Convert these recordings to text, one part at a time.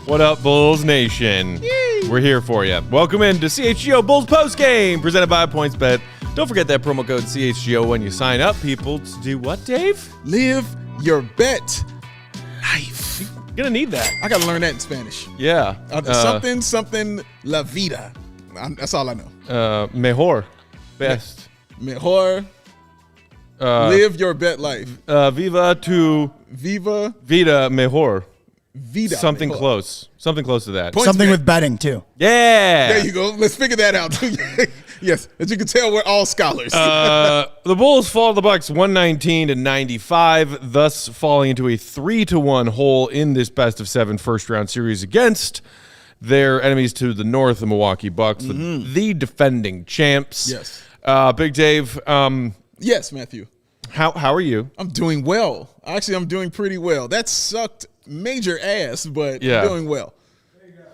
What up, Bulls Nation? Yay. We're here for you. Welcome into CHGO Bulls Postgame, presented by PointsBet. Don't forget that promo code CHGO when you sign up, people. To do what, Dave? Live your bet life. You're gonna need that. I gotta learn that in Spanish. Yeah. Something la vida. That's all I know. Mejor. Best. Mejor. Live your bet life. Viva tu vida mejor. Vida. Something close. Something close to that. Something with betting, too. Yeah. There you go. Let's figure that out. Yes. As you can tell, we're all scholars. The Bulls fall to the Bucks 119-95, thus falling into a 3-1 hole in this best-of-7 first-round series against their enemies to the north, the Milwaukee Bucks, the defending champs. Yes. Big Dave. Yes, Matthew. How are you? I'm doing well. Actually, I'm doing pretty well. That sucked major ass, but yeah. I'm doing well. There you go.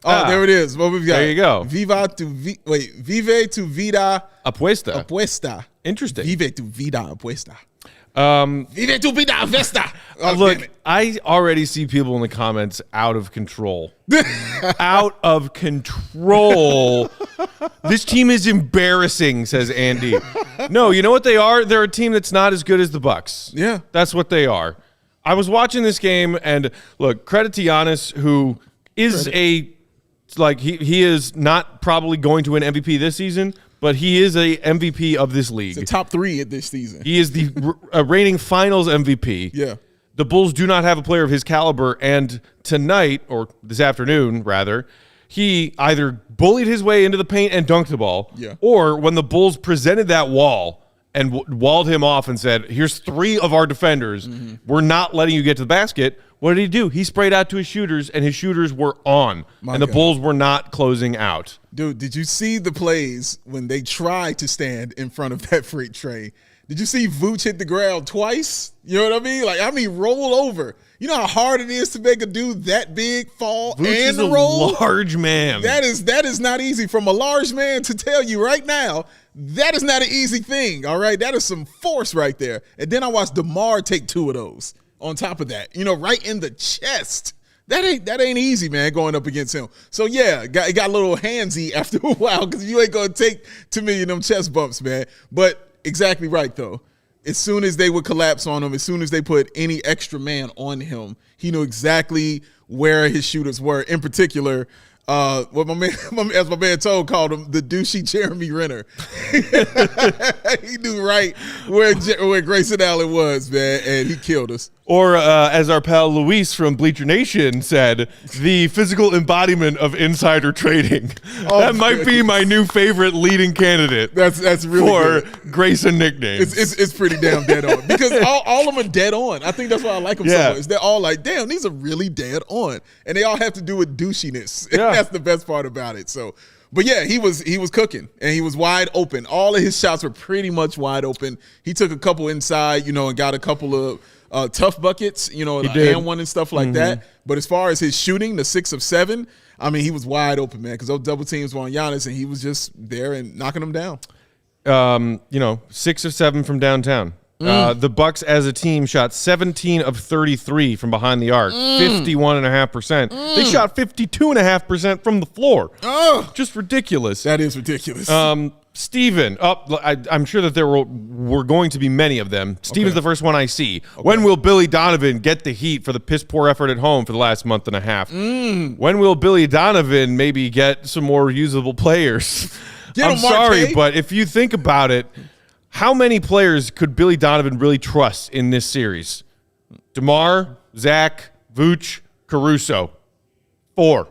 Oh, there it is. What we've got. There you go. Vive tu vida apuesta. Interesting. Vive tu vida apuesta. Vive tu vida apuesta. Oh, look, I already see people in the comments out of control. Out of control. This team is embarrassing, says Andy. No, you know what they are? They're a team that's not as good as the Bucks. Yeah. That's what they are. I was watching this game, and look, credit to Giannis, who is he is not probably going to win MVP this season, but he is a MVP of this league. It's a top 3 at this season. He is the reigning Finals MVP. Yeah. The Bulls do not have a player of his caliber, and tonight, or this afternoon, rather, he either bullied his way into the paint and dunked the ball, or when the Bulls presented that wall and walled him off and said, here's 3 of our defenders. We're not letting you get to the basket. What did he do? He sprayed out to his shooters, and his shooters were on. The Bulls were not closing out. Dude, did you see the plays when they tried to stand in front of that freight train? Did you see Vooch hit the ground twice? You know what I mean? Roll over. You know how hard it is to make a dude that big fall Vooch and is roll? A large man. That is not easy. From a large man to tell you right now, that is not an easy thing, all right? That is some force right there. And then I watched DeMar take 2 of those on top of that, right in the chest. That ain't easy, man, going up against him. So, yeah, it got a little handsy after a while because you ain't going to take too many of them chest bumps, man. But exactly right, though. As soon as they would collapse on him, as soon as they put any extra man on him, he knew exactly where his shooters were. In particular, what my man Toad called him, the douchey Jeremy Renner. He knew right where Grayson Allen was, man, and he killed us. Or as our pal Luis from Bleacher Nation said, the physical embodiment of insider trading. That might be my new favorite leading candidate. That's really for good. Grayson nicknames. It's pretty damn dead on because all of them are dead on. I think that's why I like them so much. They're all like, damn, these are really dead on, and they all have to do with douchiness. Yeah. That's the best part about it. So. But yeah, he was cooking, and he was wide open. All of his shots were pretty much wide open. He took a couple inside, and got a couple of tough buckets, the and one and stuff like that. But as far as his shooting, the 6 of 7, I mean, he was wide open, man, because those double teams were on Giannis, and he was just there and knocking them down. 6 of 7 from downtown. The Bucks as a team shot 17 of 33 from behind the arc, 51.5%. They shot 52.5% from the floor. Just ridiculous. That is ridiculous. Steven, I'm sure that there were going to be many of them. Steven's the first one I see. Okay. When will Billy Donovan get the heat for the piss-poor effort at home for the last month and a half? When will Billy Donovan maybe get some more usable players? I'm sorry, but if you think about it, how many players could Billy Donovan really trust in this series? DeMar, Zach, Vooch, Caruso. 4.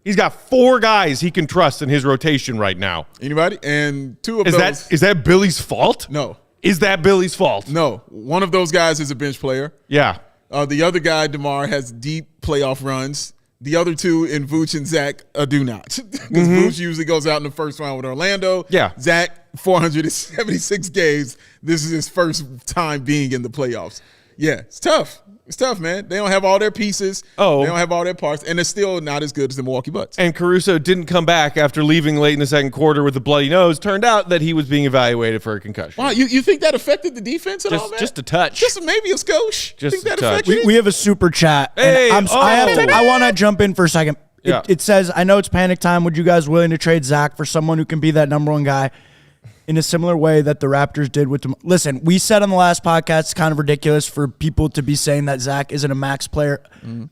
He's got 4 guys he can trust in his rotation right now. Anybody? And 2 of those. Is that Billy's fault? No. Is that Billy's fault? No. One of those guys is a bench player. Yeah. The other guy, DeMar, has deep playoff runs. The other 2 in Vooch and Zach do not. Because Vooch usually goes out in the first round with Orlando. Yeah. Zach, 476 games. This is his first time being in the playoffs. Yeah, it's tough. It's tough, man. They don't have all their pieces. Oh. They don't have all their parts, and they're still not as good as the Milwaukee Bucks. And Caruso didn't come back after leaving late in the second quarter with a bloody nose. Turned out that he was being evaluated for a concussion. Wow, you think that affected the defense at all, man? Just a touch. Just maybe a skosh. Just think that a touch. affected it? We have a super chat. Hey, and I want to jump in for a second. Yeah. It says, I know it's panic time. Would you guys willing to trade Zach for someone who can be that number 1 guy in a similar way that the Raptors did with them? Listen, we said on the last podcast, it's kind of ridiculous for people to be saying that Zach isn't a max player.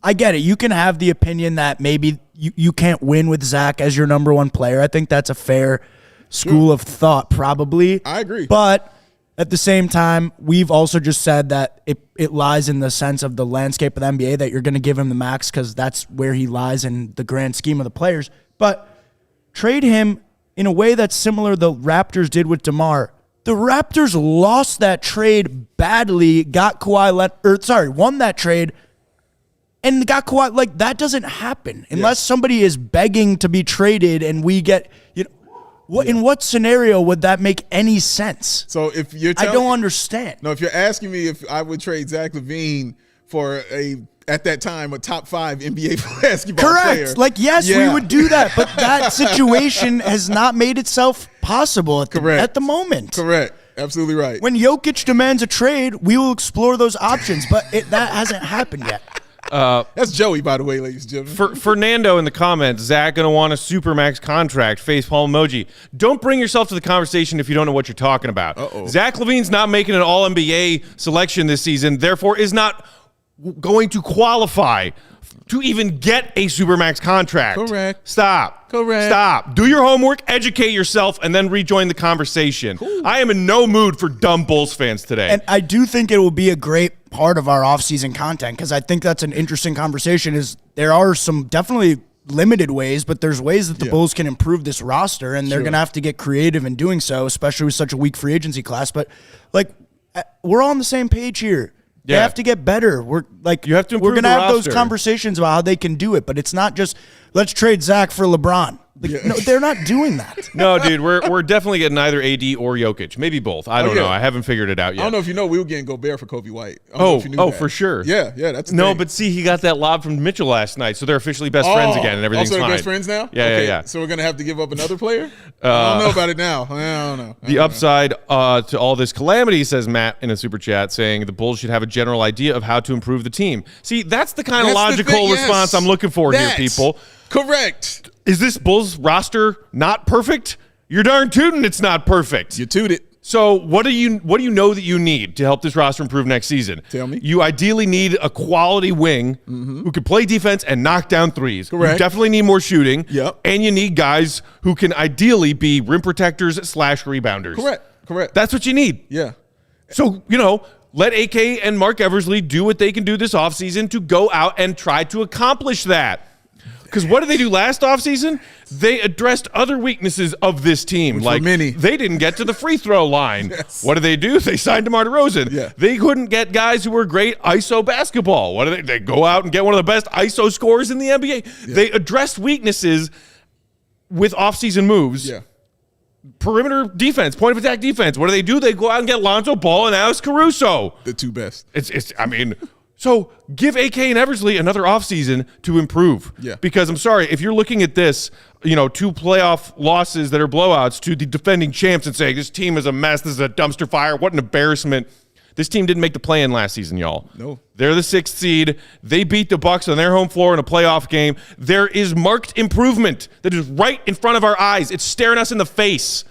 I get it. You can have the opinion that maybe you can't win with Zach as your number 1 player. I think that's a fair school of thought, probably. I agree. But at the same time, we've also just said that it lies in the sense of the landscape of the NBA that you're going to give him the max because that's where he lies in the grand scheme of the players. But trade him in a way that's similar the Raptors did with DeMar. The Raptors lost that trade badly, won that trade, and got Kawhi. Like, that doesn't happen unless somebody is begging to be traded and we get, in what scenario would that make any sense? So if you're I don't understand. No, if you're asking me if I would trade Zach LaVine for at that time, a top 5 NBA basketball player. Correct. Like, yes, we would do that, but that situation has not made itself possible at the moment. Correct. Absolutely right. When Jokic demands a trade, we will explore those options, but that hasn't happened yet. That's Joey, by the way, ladies and gentlemen. Fernando in the comments, Zach going to want a supermax contract, facepalm emoji. Don't bring yourself to the conversation if you don't know what you're talking about. Zach LaVine's not making an All-NBA selection this season, therefore is not going to qualify to even get a supermax contract. Correct. Stop. Do your homework, educate yourself, and then rejoin the conversation. Cool. I am in no mood for dumb Bulls fans today. And I do think it will be a great part of our offseason content because I think that's an interesting conversation. Is there are some definitely limited ways, but there's ways that the Bulls can improve this roster, and they're going to have to get creative in doing so, especially with such a weak free agency class. But, like, we're all on the same page here. They have to get better. We're like, you have to improve we're going to have roster. those conversations about how they can do it, but it's not just let's trade Zach for LeBron. Like, no, they're not doing that. No, dude, we're definitely getting either AD or Jokic, maybe both. I don't know. I haven't figured it out yet. I don't know if you know, we were getting Gobert for Coby White. For sure. Yeah, that's no, but see, he got that lob from Mitchell last night, so they're officially best friends again, and everything's fine. Also, they're best friends now. Yeah. So we're gonna have to give up another player. I don't know about it now. I don't know. The upside to all this calamity, says Matt in a super chat, saying the Bulls should have a general idea of how to improve the team. See, that's the kind of logical response I'm looking for here, people. Correct. Is this Bulls roster not perfect? You're darn tootin' it's not perfect. You toot it. So what do you know that you need to help this roster improve next season? Tell me. You ideally need a quality wing who can play defense and knock down threes. Correct. You definitely need more shooting. Yep. And you need guys who can ideally be rim protectors / rebounders. Correct. That's what you need. Yeah. So, let AK and Mark Eversley do what they can do this offseason to go out and try to accomplish that. Because what did they do last offseason? They addressed other weaknesses of this team. Which like, were many. They didn't get to the free throw line. Yes. What did they do? They signed DeMar DeRozan. Yeah. They couldn't get guys who were great ISO basketball. What did they go out and get one of the best ISO scorers in the NBA. Yeah. They addressed weaknesses with offseason moves. Yeah. Perimeter defense, point of attack defense. What do? They go out and get Lonzo Ball and Alex Caruso. The two best. So give AK and Eversley another offseason to improve. Yeah. Because I'm sorry, if you're looking at this, 2 playoff losses that are blowouts to the defending champs and saying this team is a mess, this is a dumpster fire, what an embarrassment. This team didn't make the play-in last season, y'all. No. They're the 6th seed. They beat the Bucks on their home floor in a playoff game. There is marked improvement that is right in front of our eyes. It's staring us in the face.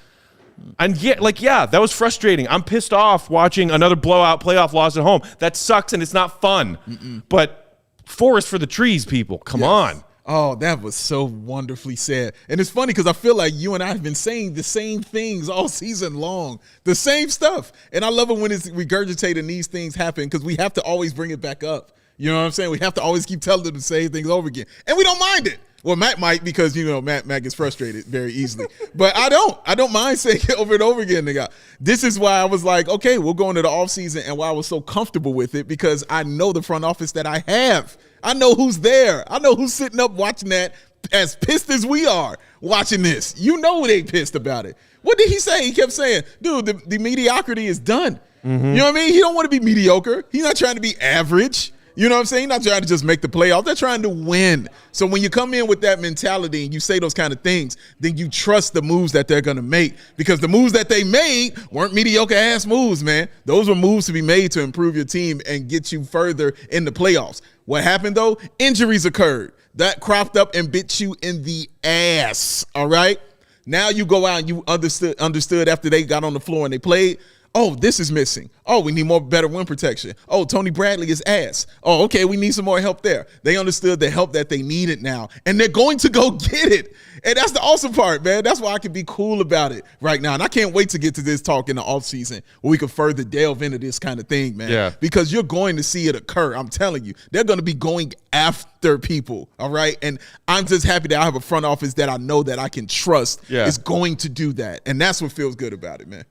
And that was frustrating. I'm pissed off watching another blowout playoff loss at home. That sucks and it's not fun. But forest for the trees, people. Come on. Oh, that was so wonderfully said. And it's funny because I feel like you and I have been saying the same things all season long. The same stuff. And I love it when it's regurgitated and these things happen because we have to always bring it back up. You know what I'm saying? We have to always keep telling them the same things over again. And we don't mind it. Well, Matt might because, Matt gets frustrated very easily. But I don't mind saying it over and over again, nigga. This is why I was like, okay, we'll go into the offseason, and why I was so comfortable with it, because I know the front office that I have. I know who's there. I know who's sitting up watching that as pissed as we are watching this. You know they pissed about it. What did he say? He kept saying, dude, the mediocrity is done. Mm-hmm. You know what I mean? He don't want to be mediocre. He's not trying to be average. You know what I'm saying? Not trying to just make the playoffs. They're trying to win. So when you come in with that mentality and you say those kind of things, then you trust the moves that they're going to make, because the moves that they made weren't mediocre-ass moves, man. Those were moves to be made to improve your team and get you further in the playoffs. What happened, though? Injuries occurred. That cropped up and bit you in the ass, all right? Now you go out and you understood after they got on the floor and they played. Oh, this is missing. Oh, we need better rim protection. Oh, Tony Bradley is ass. Oh, okay, we need some more help there. They understood the help that they needed now, and they're going to go get it. And that's the awesome part, man. That's why I can be cool about it right now. And I can't wait to get to this talk in the offseason where we can further delve into this kind of thing, man. Yeah. Because you're going to see it occur. I'm telling you. They're going to be going after people, all right? And I'm just happy that I have a front office that I know that I can trust is going to do that. And that's what feels good about it, man.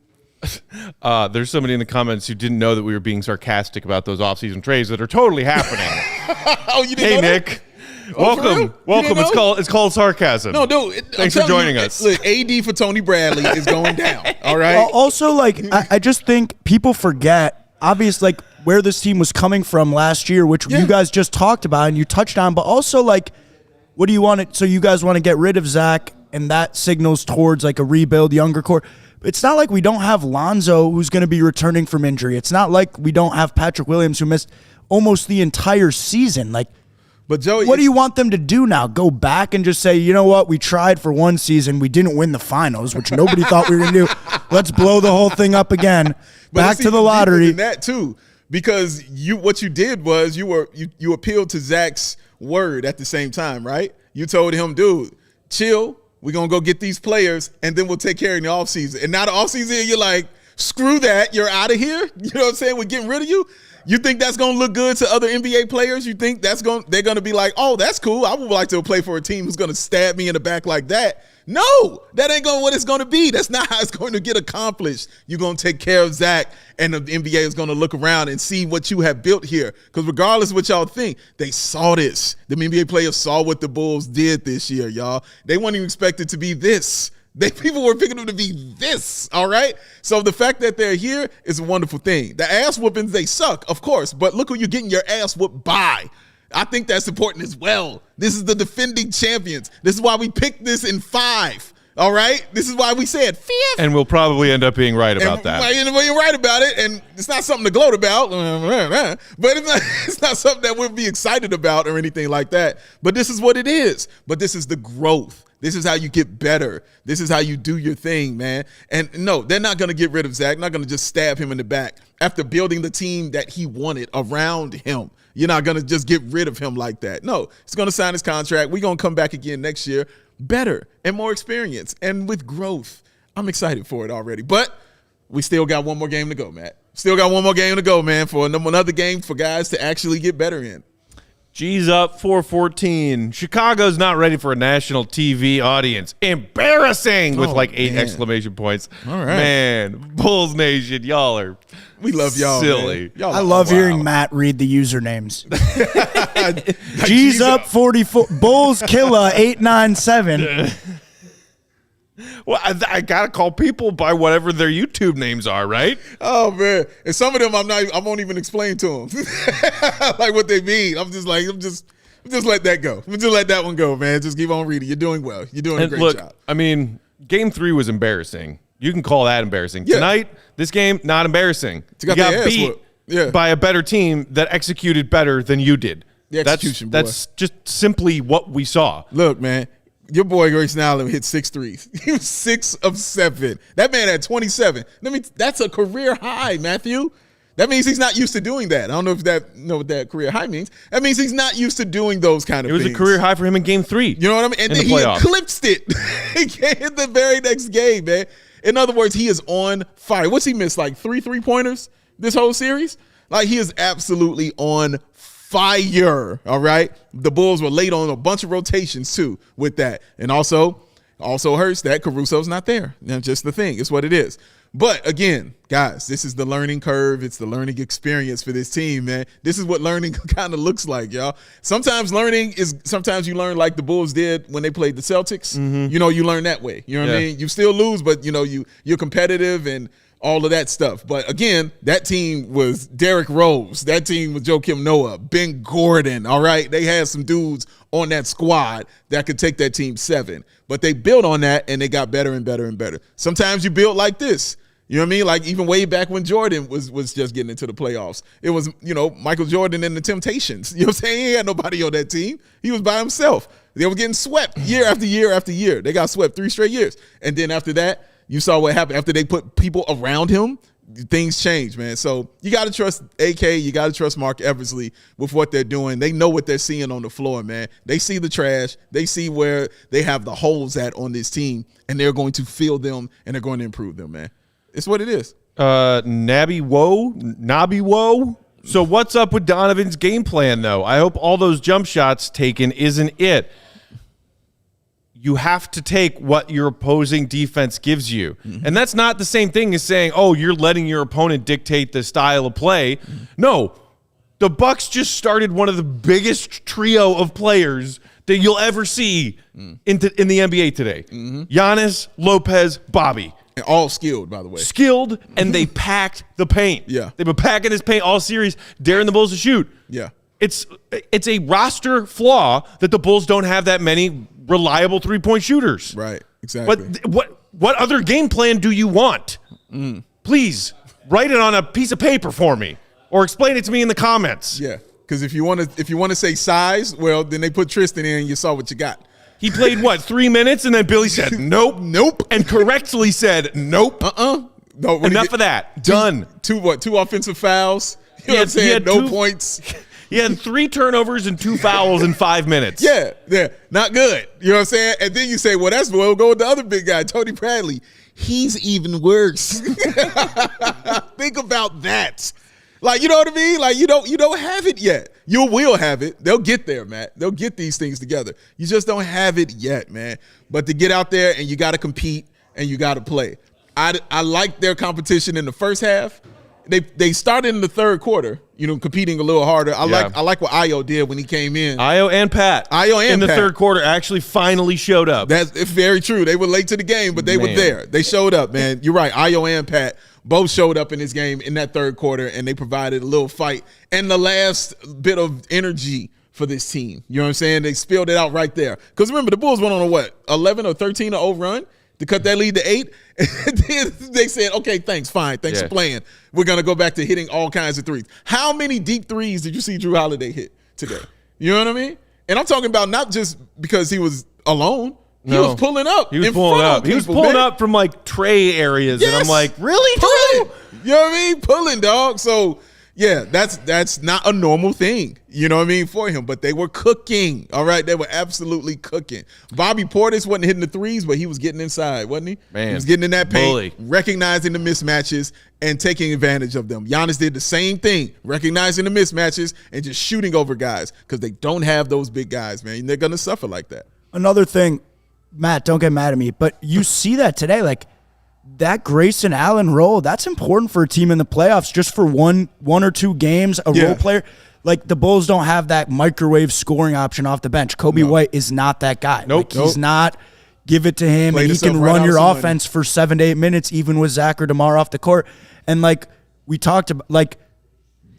There's somebody in the comments who didn't know that we were being sarcastic about those offseason trades that are totally happening. Oh, you didn't know Nick. That? Welcome. It's called sarcasm. No, dude. Thanks for joining us. Look, AD for Tony Bradley is going down. All right. Also, I just think people forget, obviously, where this team was coming from last year, which you guys just talked about and you touched on. But also, what do you want it? So you guys want to get rid of Zach, and that signals towards a rebuild, younger core. It's not like we don't have Lonzo, who's going to be returning from injury. It's not like we don't have Patrick Williams, who missed almost the entire season. But Joey, what do you want them to do now? Go back and just say, you know what? We tried for one season. We didn't win the finals, which nobody thought we were going to do. Let's blow the whole thing up again. Back to the lottery. That too, because what you did was you appealed to Zach's word at the same time, right? You told him, dude, chill. We're going to go get these players, and then we'll take care of the offseason. And now the offseason, you're like, screw that. You're out of here. You know what I'm saying? We're getting rid of you. You think that's going to look good to other NBA players? You think they're going to be like, oh, that's cool. I would like to play for a team who's going to stab me in the back like that. No, that ain't what it's going to be. That's not how it's going to get accomplished. You're going to take care of Zach, and the NBA is going to look around and see what you have built here. Because regardless of what y'all think, they saw this. The NBA players saw what the Bulls did this year, y'all. They weren't even expected to be this. People were picking them to be this, all right? So the fact that they're here is a wonderful thing. The ass whoopings, they suck, of course, but look who you're getting your ass whooped by. I think that's important as well. This is the defending champions. This is why we picked this in 5. All right? This is why we said 5th. And we'll probably end up being right about that. You're right about it, and it's not something to gloat about, but it's not something that we'll be excited about or anything like that. But this is what it is. But this is the growth. This is how you get better. This is how you do your thing, man. And no, they're not going to get rid of Zach. Not going to just stab him in the back. After building the team that he wanted around him, you're not going to just get rid of him like that. No, he's going to sign his contract. We're going to come back again next year better and more experience and with growth. I'm excited for it already. But we still got one more game to go, Matt. Still got one more game to go, man, for another game for guys to actually get better in. G's up 4-14. Chicago's not ready for a national TV audience. Embarrassing with 8 exclamation points. All right. Man, Bulls Nation, we love y'all. Silly. Y'all I love hearing Matt read the usernames. G's up 44. Bulls Killa 897. Well, I gotta call people by whatever their YouTube names are, right? Oh man, and some of them I won't even explain to them like what they mean. I'm just let that go. Just let that one go, man. Just keep on reading. You're doing well. You're doing a great job. I mean, Game 3 was embarrassing. You can call that embarrassing. Yeah. Tonight, this game not embarrassing. You got beat by a better team that executed better than you did. The execution, that's just simply what we saw. Look, man. Your boy Grayson Allen hit 6 threes. He was 6 of 7. That man had 27. That's a career high, Matthew. That means he's not used to doing that. I don't know if know what that career high means. That means he's not used to doing those kind of things. It was a career high for him in Game 3. You know what I mean? And then he eclipsed it. He hit the very next game, man. In other words, he is on fire. What's he missed? 3 3-pointers this whole series? He is absolutely on fire. All right. The Bulls were late on a bunch of rotations too with that. And also hurts that Caruso's not there. That's just the thing. It's what it is. But again, guys, this is the learning curve. It's the learning experience for this team, man. This is what learning kind of looks like, y'all. Sometimes you learn like the Bulls did when they played the Celtics. Mm-hmm. You learn that way. You know what I mean? You still lose, but you're competitive and all of that stuff. But again, that team was Derrick Rose. That team was Joakim Noah, Ben Gordon. All right. They had some dudes on that squad that could take that team 7. But they built on that and they got better and better and better. Sometimes you build like this. You know what I mean? Like even way back when Jordan was just getting into the playoffs. It was, Michael Jordan and the Temptations. You know what I'm saying? He had nobody on that team. He was by himself. They were getting swept year after year after year. They got swept 3 straight years. And then after that, you saw what happened. After they put people around him, things changed, man. So you got to trust AK. You got to trust Mark Eversley with what they're doing. They know what they're seeing on the floor, man. They see the trash. They see where they have the holes at on this team, and they're going to fill them, and they're going to improve them, man. It's what it is. Nabi Woe. So what's up with Donovan's game plan, though? I hope all those jump shots taken isn't it. You have to take what your opposing defense gives you. Mm-hmm. And that's not the same thing as saying, oh, you're letting your opponent dictate the style of play. Mm-hmm. No, the Bucks just started one of the biggest trio of players that you'll ever see in the NBA today. Mm-hmm. Giannis, Lopez, Bobby. And all skilled, by the way. Skilled, and they packed the paint. Yeah. They've been packing his paint all series, daring the Bulls to shoot. Yeah. It's a roster flaw that the Bulls don't have that many reliable three-point shooters. Right, exactly. But what other game plan do you want? Please write it on a piece of paper for me, or explain it to me in the comments. Yeah, because if you want to say size, well, then they put Tristan in, and you saw what you got. He played 3 minutes, and then Billy said nope, and correctly said nope. No, enough of that. Done. Two offensive fouls. You know what I'm saying? No points. He had 3 turnovers and 2 fouls in 5 minutes. Yeah, not good. You know what I'm saying? And then you say, well, we'll go with the other big guy, Tony Bradley. He's even worse. Think about that. Like, you know what I mean? Like, you don't have it yet. You will have it. They'll get there, Matt. They'll get these things together. You just don't have it yet, man. But to get out there and you got to compete and you got to play. I like their competition in the first half. They started in the third quarter, competing a little harder. I like what Ayo did when he came in. Ayo and Pat in the third quarter actually finally showed up. That's very true. They were late to the game, but they were there. They showed up, man. You're right. Ayo and Pat both showed up in this game in that third quarter, and they provided a little fight and the last bit of energy for this team. You know what I'm saying? They spilled it out right there. Because remember, the Bulls went on a 11 or 13-0 run to cut that lead to 8. And then they said, okay, thanks, fine. Thanks for playing. We're going to go back to hitting all kinds of threes. How many deep threes did you see Drew Holiday hit today? You know what I mean? And I'm talking about not just because he was alone. He was pulling up. He was pulling up. He was pulling up from tray areas. Yes. And I'm like, really, Drew? You know what I mean? Pulling, dog. So, yeah, that's not a normal thing, you know what I mean, for him. But they were cooking, all right? They were absolutely cooking. Bobby Portis wasn't hitting the threes, but he was getting inside, wasn't he? Man, he was getting in that paint, recognizing the mismatches and taking advantage of them. Giannis did the same thing, recognizing the mismatches and just shooting over guys because they don't have those big guys, man. They're going to suffer like that. Another thing, Matt, don't get mad at me, but you see that today, like, that Grayson Allen role, that's important for a team in the playoffs just for one or two games, role player. Like, the Bulls don't have that microwave scoring option off the bench. Coby White is not that guy. He's not. Give it to him, and he can run your offense for 7 to 8 minutes, even with Zach or DeMar off the court. And, we talked about,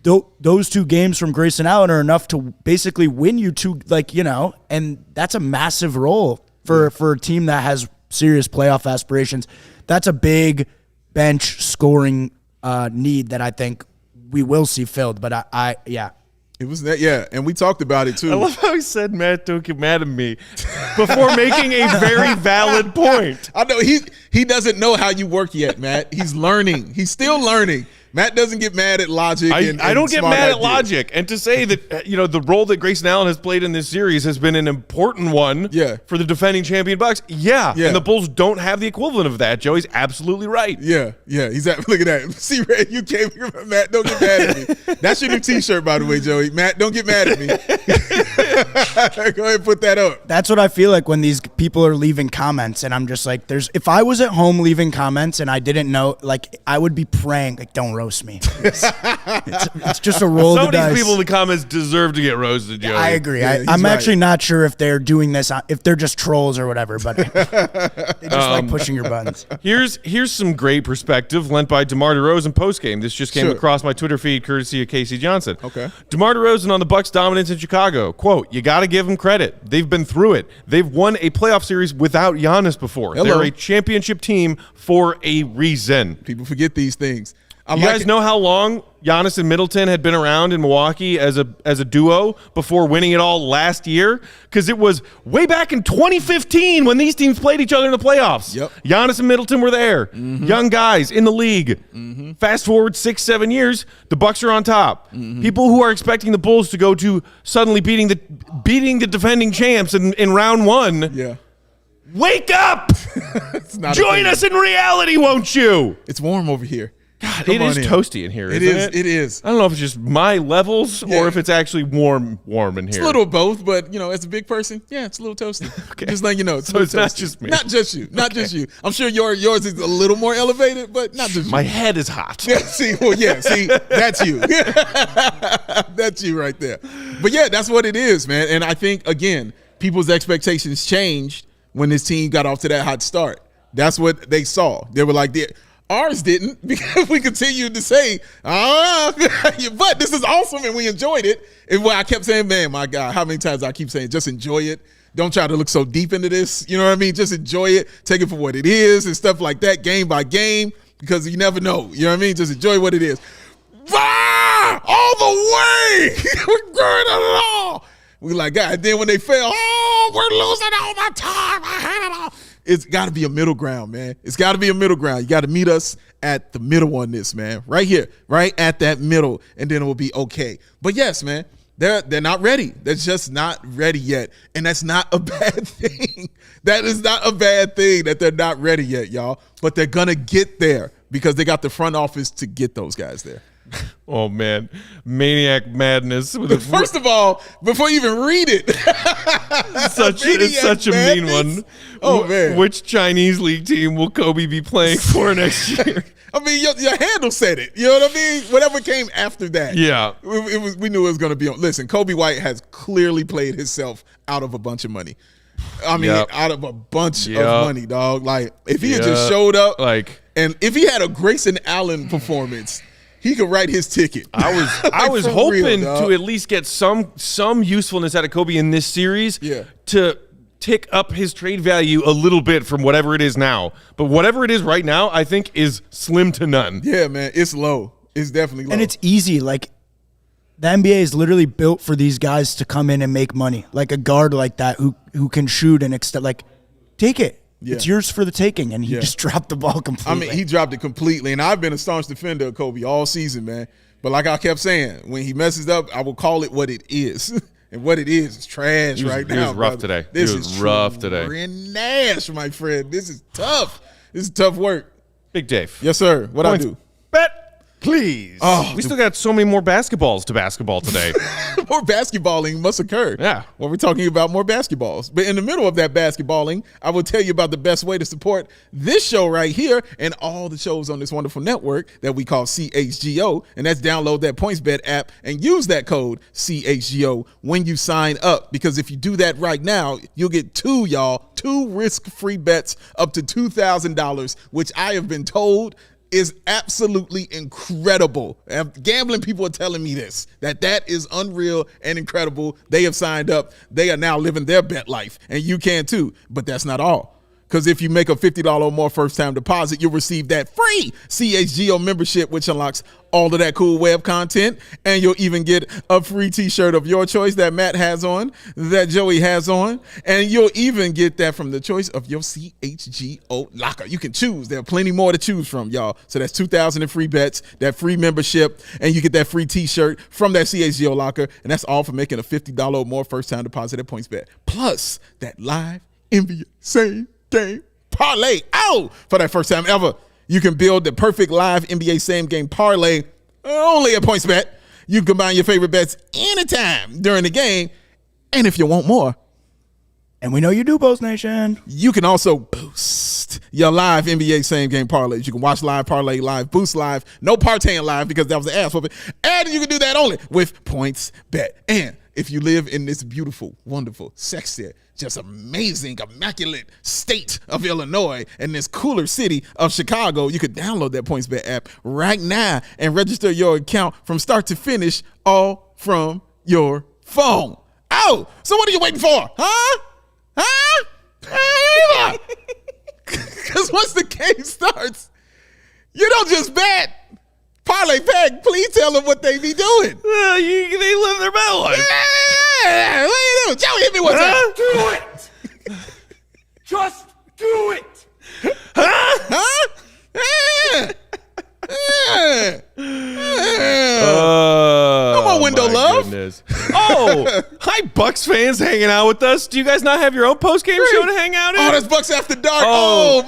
those 2 games from Grayson Allen are enough to basically win you 2, and that's a massive role for a team that has serious playoff aspirations. That's a big bench scoring need that I think we will see filled. But it was that, and we talked about it too. I love how he said, "Matt, don't get mad at me," before making a very valid point. I know he doesn't know how you work yet, Matt. He's learning. He's still learning. Matt doesn't get mad at logic. I don't get mad at logic. And to say that, the role that Grayson Allen has played in this series has been an important one for the defending champion Bucks. Yeah. And the Bulls don't have the equivalent of that. Joey's absolutely right. Yeah. Look at that. See, Ray, you came here, Matt, don't get mad at me. That's your new T-shirt, by the way, Joey. Matt, don't get mad at me. Go ahead and put that up. That's what I feel like when these people are leaving comments, and I'm just like, if I was at home leaving comments and I didn't know, like, I would be praying, like, don't roast me. It's just a roll of the dice. Some of these people in the comments deserve to get roasted, Joey. I agree. I'm actually not sure if they're doing this, if they're just trolls or whatever, but they just like pushing your buttons. Here's some great perspective lent by DeMar DeRozan in postgame. This just came across my Twitter feed courtesy of Casey Johnson. Okay. DeMar DeRozan on the Bucks' dominance in Chicago. Quote, you got to give them credit. They've been through it. They've won a playoff series without Giannis before. Hello. They're a championship team for a reason. People forget these things. You guys know how long Giannis and Middleton had been around in Milwaukee as a duo before winning it all last year? Because it was way back in 2015 when these teams played each other in the playoffs. Yep. Giannis and Middleton were there. Young guys in the league. Fast forward 6-7 years, the Bucks are on top. People who are expecting the Bulls to go to suddenly beating the defending champs in round one. Yeah. Wake up! Join us in reality, won't you? It's warm over here. God, it is toasty in here, isn't it? It is. I don't know if it's just my levels or if it's actually warm in here. It's a little of both, but, as a big person, it's a little toasty. Okay. Just letting you know. So it's not just me. Not just you. Not just you. I'm sure yours is a little more elevated, but not just you. My head is hot. See, that's you. That's you right there. But, that's what it is, man. And I think, again, people's expectations changed when this team got off to that hot start. That's what they saw. They were like, ours didn't, because we continued to say, but this is awesome and we enjoyed it. And I kept saying, man, my God, how many times I keep saying, just enjoy it. Don't try to look so deep into this. You know what I mean? Just enjoy it. Take it for what it is and stuff like that, game by game, because you never know. You know what I mean? Just enjoy what it is. All the way. We're going at it all. We like, God. And then when they fail, we're losing all the time. I had it all. It's got to be a middle ground, man. It's got to be a middle ground. You got to meet us at the middle on this, man. Right here, right at that middle, and then it will be okay. But yes, man, they're not ready. They're just not ready yet, and that's not a bad thing. That is not a bad thing that they're not ready yet, y'all. But they're gonna get there because they got the front office to get those guys there. Oh, man. Maniac madness. First of all, before you even read it. It's such a mean one. Oh, man. Which Chinese league team will Kobe be playing for next year? I mean, your handle said it. You know what I mean? Whatever came after that. Yeah. We knew it was going to be on. Listen, Coby White has clearly played himself out of a bunch of money. I mean, out of a bunch of money, dog. Like, if he had just showed up, and if he had a Grayson Allen performance, he could write his ticket. I was hoping to at least get some usefulness out of Kobe in this series to tick up his trade value a little bit from whatever it is now. But whatever it is right now, I think is slim to none. Yeah, man, it's low. It's definitely low. And it's easy. Like, the NBA is literally built for these guys to come in and make money. Like a guard like that who can shoot and extend. Like, take it. Yeah. It's yours for the taking, and he just dropped the ball completely. I mean, he dropped it completely, and I've been a staunch defender of Kobe all season, man. But like I kept saying, when he messes up, I will call it what it is. And what it is trash right now. He was rough today. This is rough today. Trash, my friend. This is tough. This is tough work. Big Dave. Yes, sir. What I do? Bet. Please. We still got so many more basketballs to basketball today. More basketballing must occur. Yeah. Well, we're talking about more basketballs. But in the middle of that basketballing, I will tell you about the best way to support this show right here and all the shows on this wonderful network that we call CHGO. And that's download that PointsBet app and use that code CHGO when you sign up. Because if you do that right now, you'll get two risk-free bets up to $2,000, which I have been told is absolutely incredible. Gambling people are telling me this, that is unreal and incredible. They have signed up. They are now living their bet life, and you can too. But that's not all. Because if you make a $50 or more first-time deposit, you'll receive that free CHGO membership, which unlocks all of that cool web content. And you'll even get a free T-shirt of your choice that Matt has on, that Joey has on. And you'll even get that from the choice of your CHGO locker. You can choose. There are plenty more to choose from, y'all. So that's 2,000 in free bets, that free membership, and you get that free T-shirt from that CHGO locker. And that's all for making a $50 or more first-time deposit at PointsBet. Plus, that live NBA same game parlay. For that first time ever, you can build the perfect live NBA same game parlay only at PointsBet. You can combine your favorite bets anytime during the game. And if you want more, and we know you do, Post Nation, you can also boost your live NBA same game parlays. You can watch live, parlay live, boost live, no partying live because that was an ass whooping. And you can do that only with PointsBet. And if you live in this beautiful, wonderful, sexy, just amazing, immaculate state of Illinois and this cooler city of Chicago, you could download that PointsBet app right now and register your account from start to finish, all from your phone. So what are you waiting for? Because once the game starts, you don't just bet. Parlay Pack, please tell them what they be doing. They live their best life. Yeah, what are you doing? Joey, hit me one time. Do it. Just do it. Come on, window love. Goodness. Hi, Bucks fans hanging out with us. Do you guys not have your own post-game show to hang out in? Oh, that's Bucks After Dark.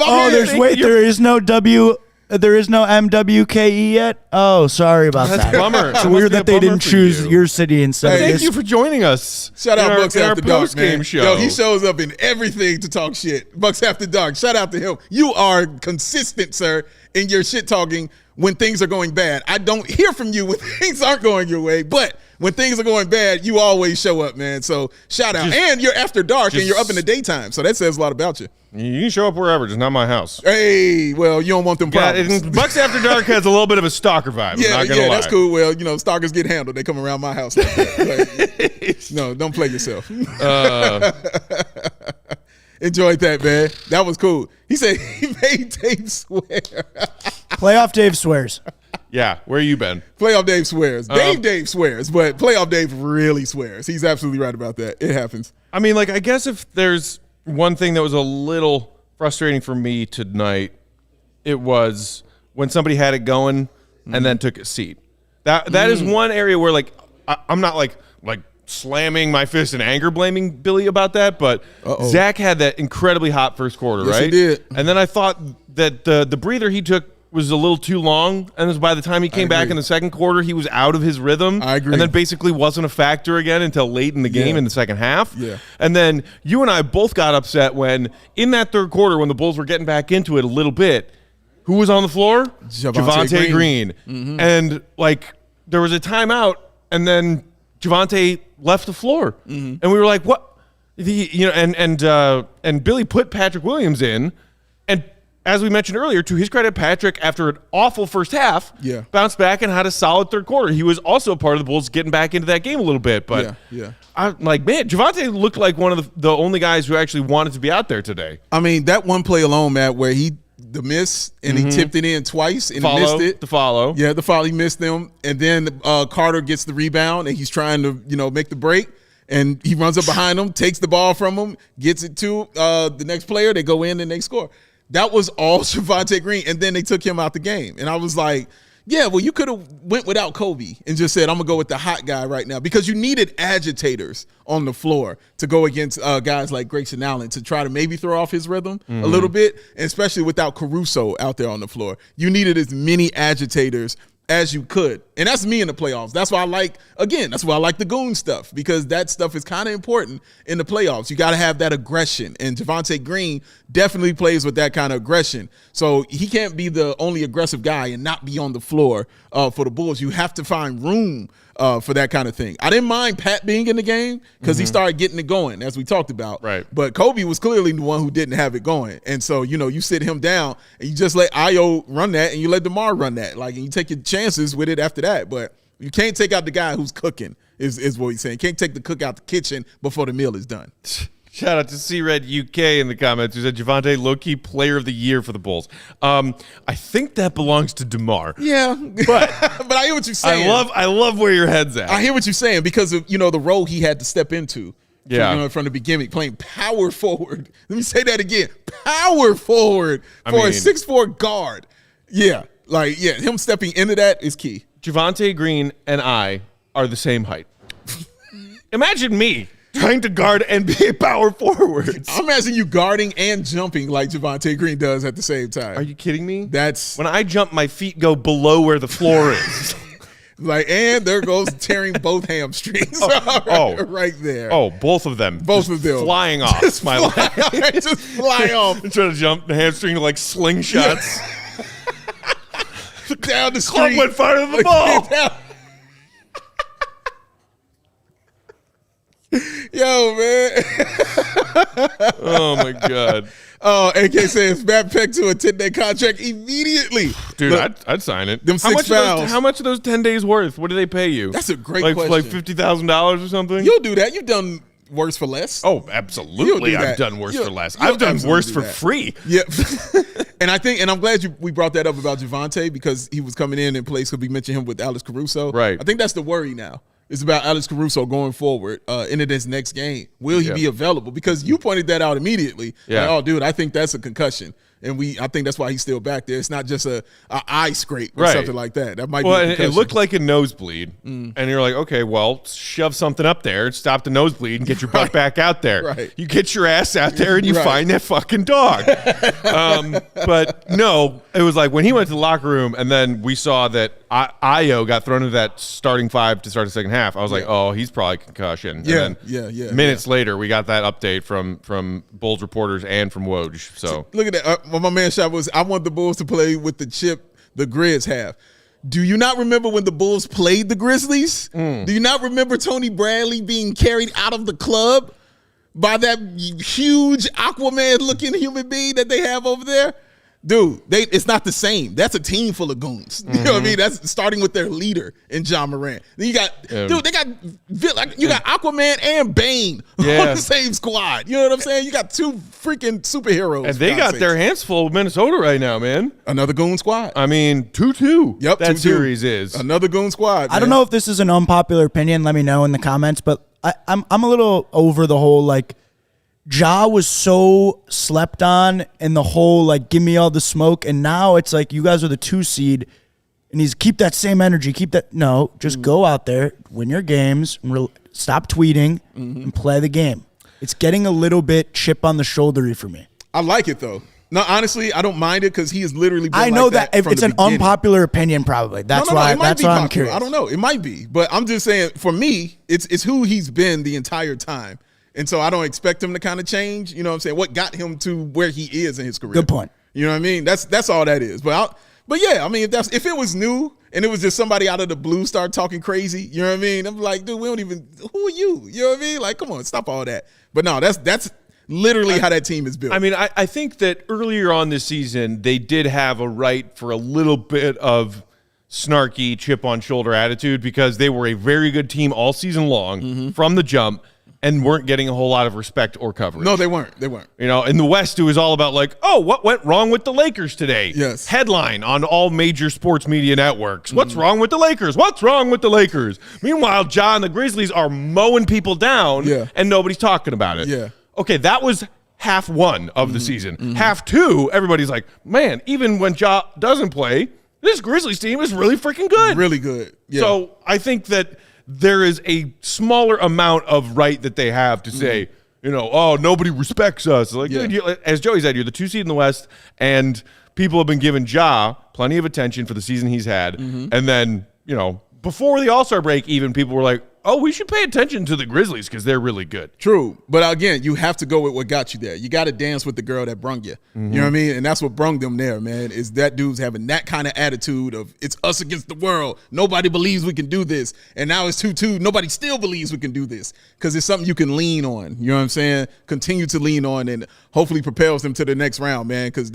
There is no MWKE yet? Oh, sorry about that. Bummer. It's weird that they didn't choose your city instead of Thank this. you for joining us. Shout out Bucks After Dark, man. Show. Yo, he shows up in everything to talk shit. Bucks After Dark. Shout out to him. You are consistent, sir, in your shit talking when things are going bad. I don't hear from you when things aren't going your way, but when things are going bad, you always show up, man. So shout out. And you're after dark and you're up in the daytime. So that says a lot about you. You can show up wherever, just not my house. Hey, well, you don't want them problems. Bucks After Dark has a little bit of a stalker vibe. Yeah, I'm not gonna lie. That's cool. Well, stalkers get handled. They come around my house. Like that. No, don't play yourself. Enjoyed that, man. That was cool. He said he made Dave swear. Playoff Dave swears. Yeah, where you been? Playoff Dave swears. Dave swears, but Playoff Dave really swears. He's absolutely right about that. It happens. I mean, I guess if there's one thing that was a little frustrating for me tonight, it was when somebody had it going and then took a seat. That is one area where I'm not like slamming my fist in anger blaming Billy about that, but Zach had that incredibly hot first quarter, yes, right? He did. And then I thought that the breather he took was a little too long, and by the time he came back in the second quarter, he was out of his rhythm. I agree. And then basically wasn't a factor again until late in the game in the second half. Yeah. And then you and I both got upset when, in that third quarter, when the Bulls were getting back into it a little bit, who was on the floor? Javonte Green. Mm-hmm. And there was a timeout, and then Javonte left the floor, and we were like, "What?" And Billy put Patrick Williams in, and as we mentioned earlier, to his credit, Patrick, after an awful first half, bounced back and had a solid third quarter. He was also a part of the Bulls getting back into that game a little bit, but I'm like, man, Javonte looked like one of the only guys who actually wanted to be out there today. I mean, that one play alone, Matt, where he miss and he tipped it in twice and he missed it. The follow. Yeah, the follow. He missed them. And then Carter gets the rebound and he's trying to, make the break. And he runs up behind him, takes the ball from him, gets it to the next player. They go in and they score. That was all Javonte Green. And then they took him out the game. And I was like, yeah, well, you could have went without Coby and just said, I'm going to go with the hot guy right now, because you needed agitators on the floor to go against guys like Grayson Allen to try to maybe throw off his rhythm a little bit, and especially without Caruso out there on the floor. You needed as many agitators as you could. And that's me in the playoffs. That's why I like the goon stuff, because that stuff is kind of important in the playoffs. You got to have that aggression. And Javonte Green definitely plays with that kind of aggression. So he can't be the only aggressive guy and not be on the floor for the Bulls. You have to find room for that kind of thing. I didn't mind Pat being in the game because he started getting it going, as we talked about. Right. But Coby was clearly the one who didn't have it going. And so, you sit him down and you just let Ayo run that and you let DeMar run that. And you take your chances with it after that. But you can't take out the guy who's cooking, is what he's saying. Can't take the cook out the kitchen before the meal is done. Shout out to C-Red UK in the comments who said Javonte low-key player of the year for the Bulls. I think that belongs to DeMar. Yeah, but I hear what you're saying. I love where your head's at. I hear what you're saying because of the role he had to step into. From the beginning, playing power forward. Let me say that again: power forward for a 6'4" guard. Yeah, him stepping into that is key. Javonte Green and I are the same height. Imagine me trying to guard and be a power forward. I'm imagining you guarding and jumping like Javonte Green does at the same time. Are you kidding me? When I jump, my feet go below where the floor is. And there goes tearing both hamstrings right there. Oh, both of them. Flying off my leg. Just fly off. I'm trying to jump the hamstring like slingshots. Down the street. Club went farther than the ball. Yo, man. Oh, my God. Oh, AK says Matt Peck to a 10-day contract immediately. Dude, I'd sign it. Them six fouls. How much are those 10 days worth? What do they pay you? That's a great question. Like $50,000 or something? You'll do that. You've done worse for less. Oh, absolutely. I've done worse for less. I've done worse for free. Yeah. And I'm glad we brought that up about Javonte because he was coming in place because we mentioned him with Alex Caruso. Right. I think that's the worry now. It's about Alex Caruso going forward into this next game. Will he be available? Because you pointed that out immediately. Yeah. Like, oh, dude, I think that's a concussion. And I think that's why he's still back there. It's not just a eye scrape or something like that. That might be a concussion. It looked like a nosebleed. And you're like, okay, well, shove something up there, stop the nosebleed, and get your butt back out there. Right. You get your ass out there and you find that fucking dog. But no, it was like when he went to the locker room and then we saw that Ayo got thrown into that starting five to start the second half. I was like, oh, he's probably concussion. And then minutes later, we got that update from Bulls reporters and from Woj. So look at that. My man shot was, I want the Bulls to play with the chip the Grizz have. Do you not remember when the Bulls played the Grizzlies? Do you not remember Tony Bradley being carried out of the club by that huge Aquaman-looking human being that they have over there? Dude, it's not the same. That's a team full of goons. You know what I mean? That's starting with their leader in John Morant. Then you got, you got Aquaman and Bane on the same squad. You know what I'm saying? You got two freaking superheroes. And they got their hands full with Minnesota right now, man. Another goon squad. I mean, 2-2. Yep, that 2-2. series is. Another goon squad, man. I don't know if this is an unpopular opinion. Let me know in the comments. But I'm a little over the whole, like, Ja was so slept on in the whole, like, give me all the smoke. And now it's like you guys are the 2 seed. And he's keep that same energy. No, just go out there, win your games, stop tweeting, and play the game. It's getting a little bit chip on the shouldery for me. I like it, though. No, honestly, I don't mind it because he has literally been I know like that it's an unpopular opinion, probably. That's why I'm curious. I don't know. It might be. But I'm just saying, for me, it's who he's been the entire time. And so I don't expect him to kind of change. You know what I'm saying? What got him to where he is in his career. Good point. You know what I mean? That's all that is. But yeah, I mean, if it was new and it was just somebody out of the blue start talking crazy, you know what I mean? I'm like, dude, who are you? You know what I mean? Like, come on, stop all that. But no, that's literally how that team is built. I mean, I think that earlier on this season, they did have a right for a little bit of snarky chip on shoulder attitude because they were a very good team all season long from the jump. And weren't getting a whole lot of respect or coverage. No, they weren't. You know, in the West, it was all about like, oh, what went wrong with the Lakers today? Yes. Headline on all major sports media networks. What's wrong with the Lakers? What's wrong with the Lakers? Meanwhile, Ja and the Grizzlies are mowing people down, and nobody's talking about it. Yeah. Okay, that was half one of the season. Half two, everybody's like, man, even when Ja doesn't play, this Grizzlies team is really freaking good. Really good. Yeah. So I think that there is a smaller amount of right that they have to say, you know, oh, nobody respects us. Like, dude, as Joey said, you're the 2 seed in the West, and people have been giving Ja plenty of attention for the season he's had. And then, you know, before the All-Star break, even people were like, oh, we should pay attention to the Grizzlies because they're really good. True. But again, you have to go with what got you there. You got to dance with the girl that brung you. You know what I mean? And that's what brung them there, man, is that dude's having that kind of attitude of it's us against the world. Nobody believes we can do this. And now it's 2-2. Nobody still believes we can do this because it's something you can lean on. You know what I'm saying? Continue to lean on and hopefully propels them to the next round, man, because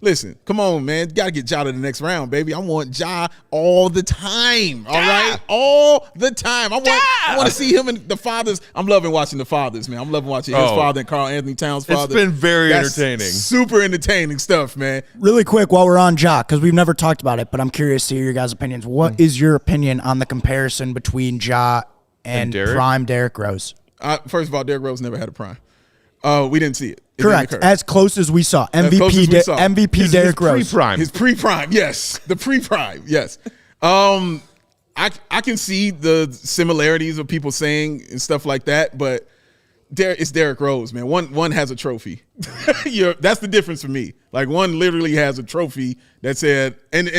listen, come on, man. Got to get Ja to the next round, baby. I want Ja all the time, all right? All the time. I want I want to see him and the fathers. I'm loving watching the fathers, man. I'm loving watching his father and Karl Anthony Towns' father. It's been very entertaining. Super entertaining stuff, man. Really quick, while we're on Ja, because we've never talked about it, but I'm curious to hear your guys' opinions. What is your opinion on the comparison between Ja and prime Derrick Rose? First of all, Derrick Rose never had a prime. We didn't see it. Correct. As close as we saw. MVP Derrick Rose. His pre-prime, yes. The pre-prime, yes. I can see the similarities of people saying and stuff like that, but it's Derrick Rose, man. One has a trophy. That's the difference for me. Like, one literally has a trophy that said, and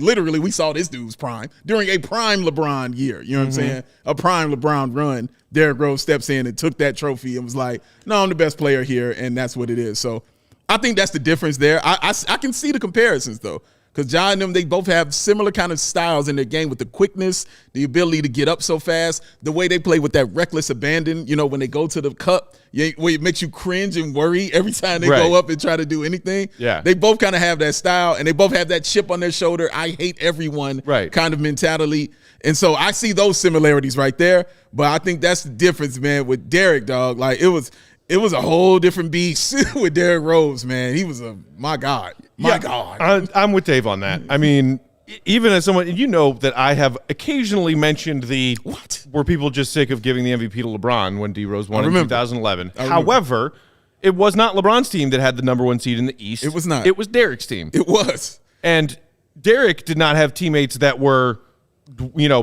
literally we saw this dude's prime during a prime LeBron year. You know what I'm saying? A prime LeBron run. Derrick Rose steps in and took that trophy and was like, "No, I'm the best player here," and that's what it is. So I think that's the difference there. I can see the comparisons though. Because Ja and them, they both have similar kind of styles in their game with the quickness, the ability to get up so fast, the way they play with that reckless abandon, when they go to the cup, where it makes you cringe and worry every time they go up and try to do anything. Yeah. They both kind of have that style, and they both have that chip on their shoulder, I hate everyone kind of mentality. And so I see those similarities right there, but I think that's the difference, man, with Derrick, dog. Like, it was a whole different beast with Derrick Rose, man. He was my God. God. I'm with Dave on that. I mean, even as someone, that I have occasionally mentioned were people just sick of giving the MVP to LeBron when D-Rose won in 2011. However, it was not LeBron's team that had the number 1 seed in the East. It was not. It was Derrick's team. It was. And Derrick did not have teammates that were,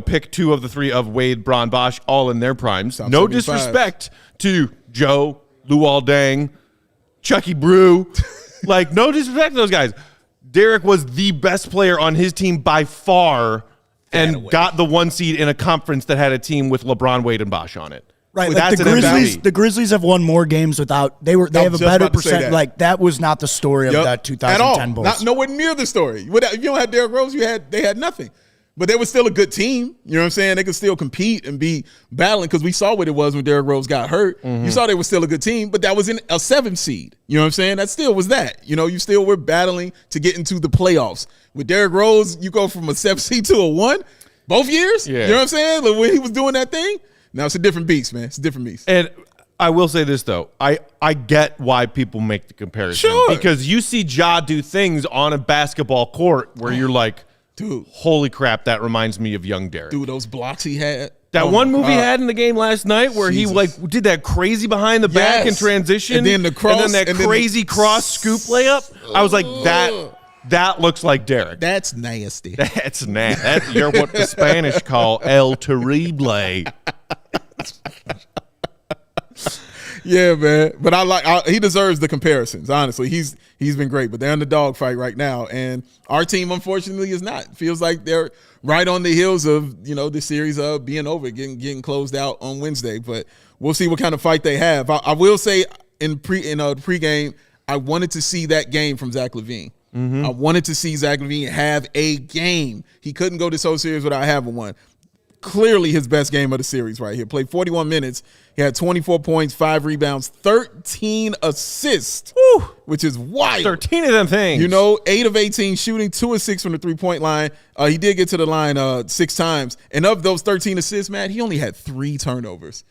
pick 2 of the 3 of Wade, Bron, Bosch, all in their primes. Top No 75. disrespect to Joe, Luol Deng, Chucky Brew. Like, no disrespect to those guys. Derrick was the best player on his team by far and got the 1 seed in a conference that had a team with LeBron, Wade, and Bosch on it. Right, like the Grizzlies have won more games without they have a better percent. Like, that was not the story of that 2010 Bulls. Not nowhere near the story. If you don't have Derrick Rose, they had nothing. But they were still a good team. You know what I'm saying? They could still compete and be battling, because we saw what it was when Derrick Rose got hurt. You saw they were still a good team, but that was in a 7 seed. You know what I'm saying? That still was that. You still were battling to get into the playoffs. With Derrick Rose, you go from a 7 seed to a 1 both years. Yeah. You know what I'm saying? Like, when he was doing that thing. Now it's a different beast, man. It's a different beast. And I will say this, though. I get why people make the comparison. Sure. Because you see Ja do things on a basketball court where you're like, dude, holy crap, that reminds me of young Derrick. Dude, those blocks he had. That one move he had in the game last night where he did that crazy behind the back in transition. And then the cross. And then that crazy cross scoop layup. I was like, that looks like Derrick. That's nasty. That's nasty. You're what the Spanish call el terrible. Yeah, man. But he deserves the comparisons, honestly. He's been great, but they're in the dogfight right now. And our team, unfortunately, is not. Feels like they're right on the heels of, the series of being over, getting closed out on Wednesday. But we'll see what kind of fight they have. I will say in pregame, I wanted to see that game from Zach LaVine. I wanted to see Zach LaVine have a game. He couldn't go this whole series without having one. Clearly his best game of the series right here. Played 41 minutes. He had 24 points, 5 rebounds, 13 assists, which is wild. 13 of them things. 8 of 18 shooting, 2 of 6 from the 3-point line. He did get to the line 6 times. And of those 13 assists, man, he only had 3 turnovers.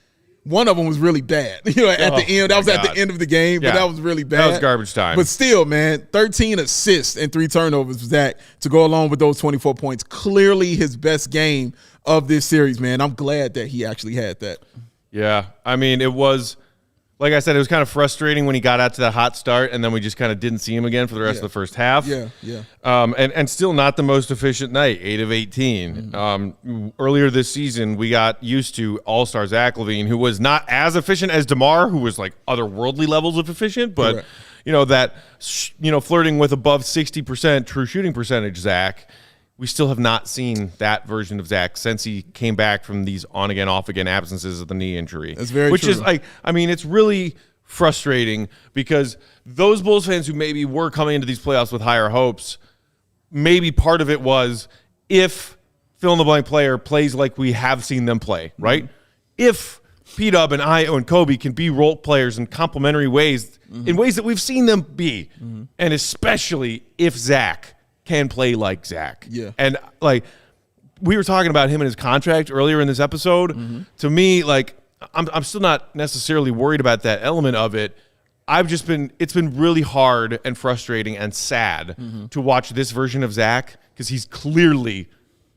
One of them was really bad. At the end. That was at the end of the game, but that was really bad. That was garbage time. But still, man, 13 assists and 3 turnovers was that to go along with those 24 points. Clearly his best game of this series, man. I'm glad that he actually had that. Yeah. I mean, it was, like I said, it was kind of frustrating when he got out to that hot start, and then we just kind of didn't see him again for the rest of the first half. Yeah. And still not the most efficient night, 8 of 18. Earlier this season, we got used to all-star Zach LaVine, who was not as efficient as DeMar, who was like otherworldly levels of efficient, but, flirting with above 60% true shooting percentage Zach. We still have not seen that version of Zach since he came back from these on-again, off-again absences of the knee injury. That's very Which true. is it's really frustrating because those Bulls fans who maybe were coming into these playoffs with higher hopes, maybe part of it was if fill-in-the-blank player plays like we have seen them play, right? If P-Dub and Io and Coby can be role players in complementary ways, in ways that we've seen them be, and especially if Zach can play like Zach. Yeah. And we were talking about him and his contract earlier in this episode. To me, like, I'm still not necessarily worried about that element of it. It's been really hard and frustrating and sad to watch this version of Zach because he's clearly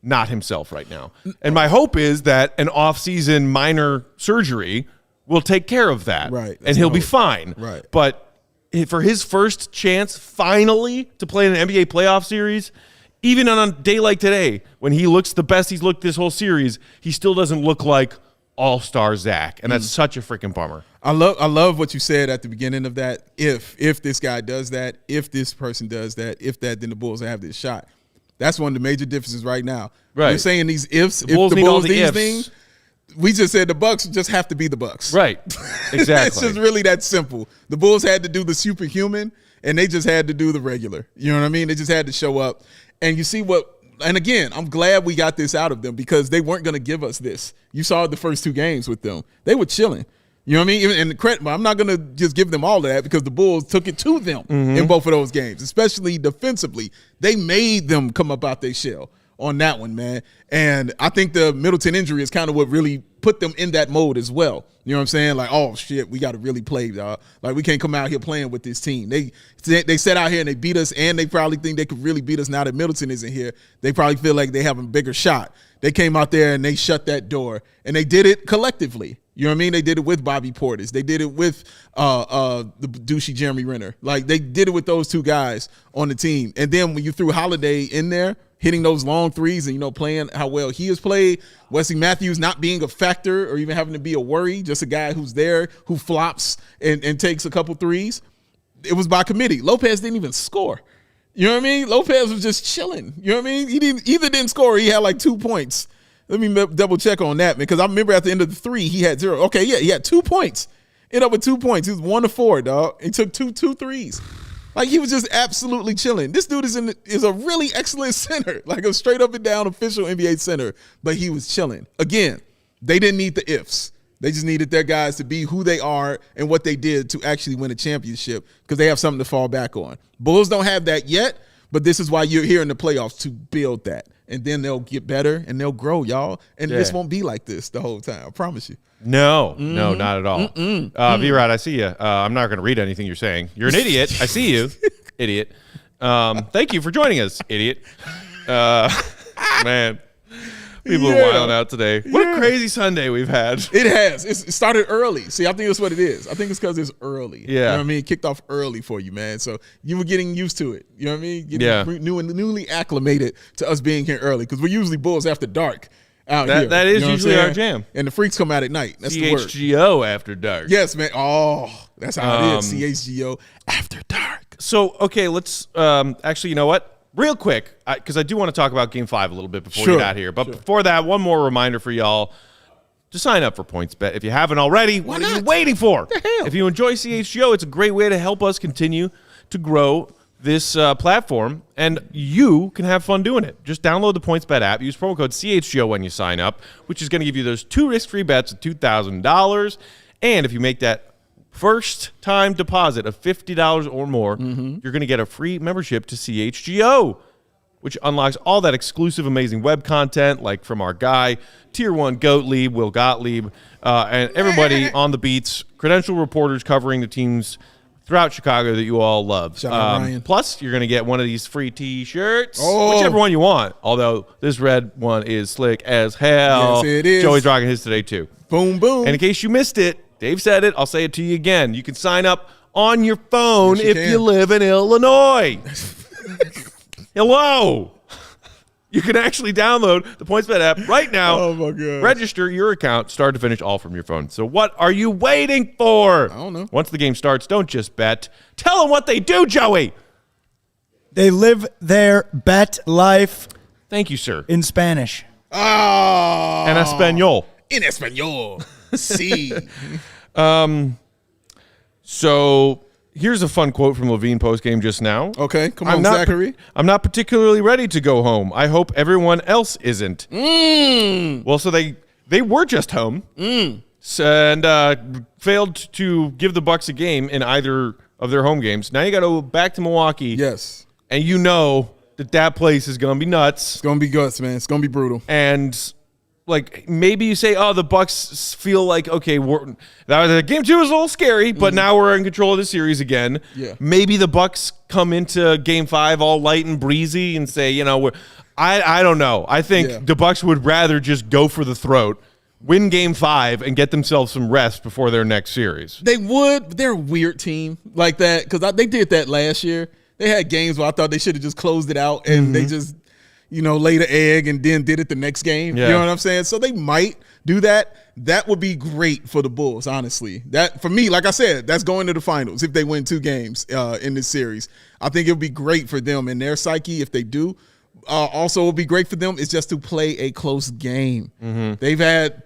not himself right now. And my hope is that an off-season minor surgery will take care of that. Right. And he'll be fine. Right. But for his first chance finally to play in an NBA playoff series, even on a day like today, when he looks the best he's looked this whole series, he still doesn't look like all-star Zach. And that's such a freaking bummer. I love what you said at the beginning of that. If this guy does that, if this person does that, if that, then the Bulls will have this shot. That's one of the major differences right now. Right. You're saying these ifs, the Bulls need all the these ifs. things. We just said the Bucks just have to be the Bucks. Right. Exactly. It's just really that simple. The Bulls had to do the superhuman, and they just had to do the regular. You know what I mean? They just had to show up. And you see what – and again, I'm glad we got this out of them because they weren't going to give us this. You saw the first 2 games with them. They were chilling. You know what I mean? And the credit, I'm not going to just give them all of that because the Bulls took it to them in both of those games, especially defensively. They made them come up out their shell on that one, man. And I think the Middleton injury is kind of what really put them in that mode as well. You know what I'm saying? Like, oh, shit, we got to really play, dog. Like, we can't come out here playing with this team. They sat out here and they beat us, and they probably think they could really beat us now that Middleton isn't here. They probably feel like they have a bigger shot. They came out there and they shut that door, and they did it collectively. You know what I mean? They did it with Bobby Portis. They did it with the douchey Jeremy Renner. Like, they did it with those 2 guys on the team. And then when you threw Holiday in there, hitting those long threes and, you know, playing how well he has played, Wesley Matthews not being a factor or even having to be a worry, just a guy who's there, who flops and takes a couple threes, it was by committee. Lopez didn't even score. You know what I mean? Lopez was just chilling. You know what I mean? He didn't score. He had like 2 points. Let me double check on that, man, because I remember at the end of the 3, he had 0. Okay, yeah, he had 2 points. Ended up with 2 points. He was 1 of 4, dog. He took two threes. Like, he was just absolutely chilling. This dude is a really excellent center, like a straight up and down official NBA center, but he was chilling. Again, they didn't need the ifs. They just needed their guys to be who they are and what they did to actually win a championship because they have something to fall back on. Bulls don't have that yet, but this is why you're here in the playoffs, to build that. And then they'll get better and they'll grow, y'all. And this won't be like this the whole time. I promise you. No, not at all. V-Rod, I see you. I'm not going to read anything you're saying. You're an idiot. I see you, idiot. Thank you for joining us, idiot. Man, people are wilding out today. What a crazy Sunday we've had. It has. It started early. See, I think that's what it is. I think it's because it's early. Yeah. You know what I mean? It kicked off early for you, man. So you were getting used to it. You know what I mean? Getting newly acclimated to us being here early because we're usually Bulls after dark. Out here. That is usually our jam. And the freaks come out at night. That's the word. CHGO after dark. Yes, man. Oh, that's how it is. CHGO after dark. So, okay, let's actually, you know what? Real quick, because I do want to talk about Game 5 a little bit before we get out here. But before that, one more reminder for y'all. To sign up for PointsBet. If you haven't already, what are you waiting for? The hell? If you enjoy CHGO, it's a great way to help us continue to grow this platform, and you can have fun doing it. Just download the PointsBet app. Use promo code CHGO when you sign up, which is going to give you those 2 risk-free bets of $2,000. And if you make that first-time deposit of $50 or more, you're going to get a free membership to CHGO, which unlocks all that exclusive, amazing web content, like from our guy, Tier 1 Gottlieb, Will Gottlieb, and everybody on the beats, credentialed reporters covering the teams throughout Chicago that you all love. Shout out Ryan. Plus, you're going to get one of these free T-shirts, whichever one you want, although this red one is slick as hell. Yes, it is. Joey's rocking his today, too. Boom, boom. And in case you missed it, Dave said it, I'll say it to you again. You can sign up on your phone if you live in Illinois. Hello. You can actually download the PointsBet app right now. Oh, my God. Register your account, start to finish, all from your phone. So what are you waiting for? I don't know. Once the game starts, don't just bet. Tell them what they do, Joey. They live their bet life. Thank you, sir. In Spanish. Oh. En español. En español. Sí. So here's a fun quote from LaVine postgame just now. Okay, come on, Zachary. I'm not particularly ready to go home. I hope everyone else isn't. Well, so they were just home and failed to give the Bucks a game in either of their home games. Now you got to go back to Milwaukee. Yes. And you know that place is going to be nuts. It's going to be guts, man. It's going to be brutal. And like maybe you say, oh, the Bucks feel like, okay, game 2 was a little scary, but now we're in control of the series again. Yeah. Maybe the Bucks come into game 5 all light and breezy and say, I don't know. I think the Bucks would rather just go for the throat, win game 5, and get themselves some rest before their next series. They would, but they're a weird team like that because they did that last year. They had games where I thought they should have just closed it out and they just laid an egg and then did it the next game. Yeah. You know what I'm saying? So they might do that. That would be great for the Bulls, honestly. That, for me, like I said, that's going to the finals if they win 2 games in this series. I think it would be great for them and their psyche if they do. Also, it would be great for them is just to play a close game. They've had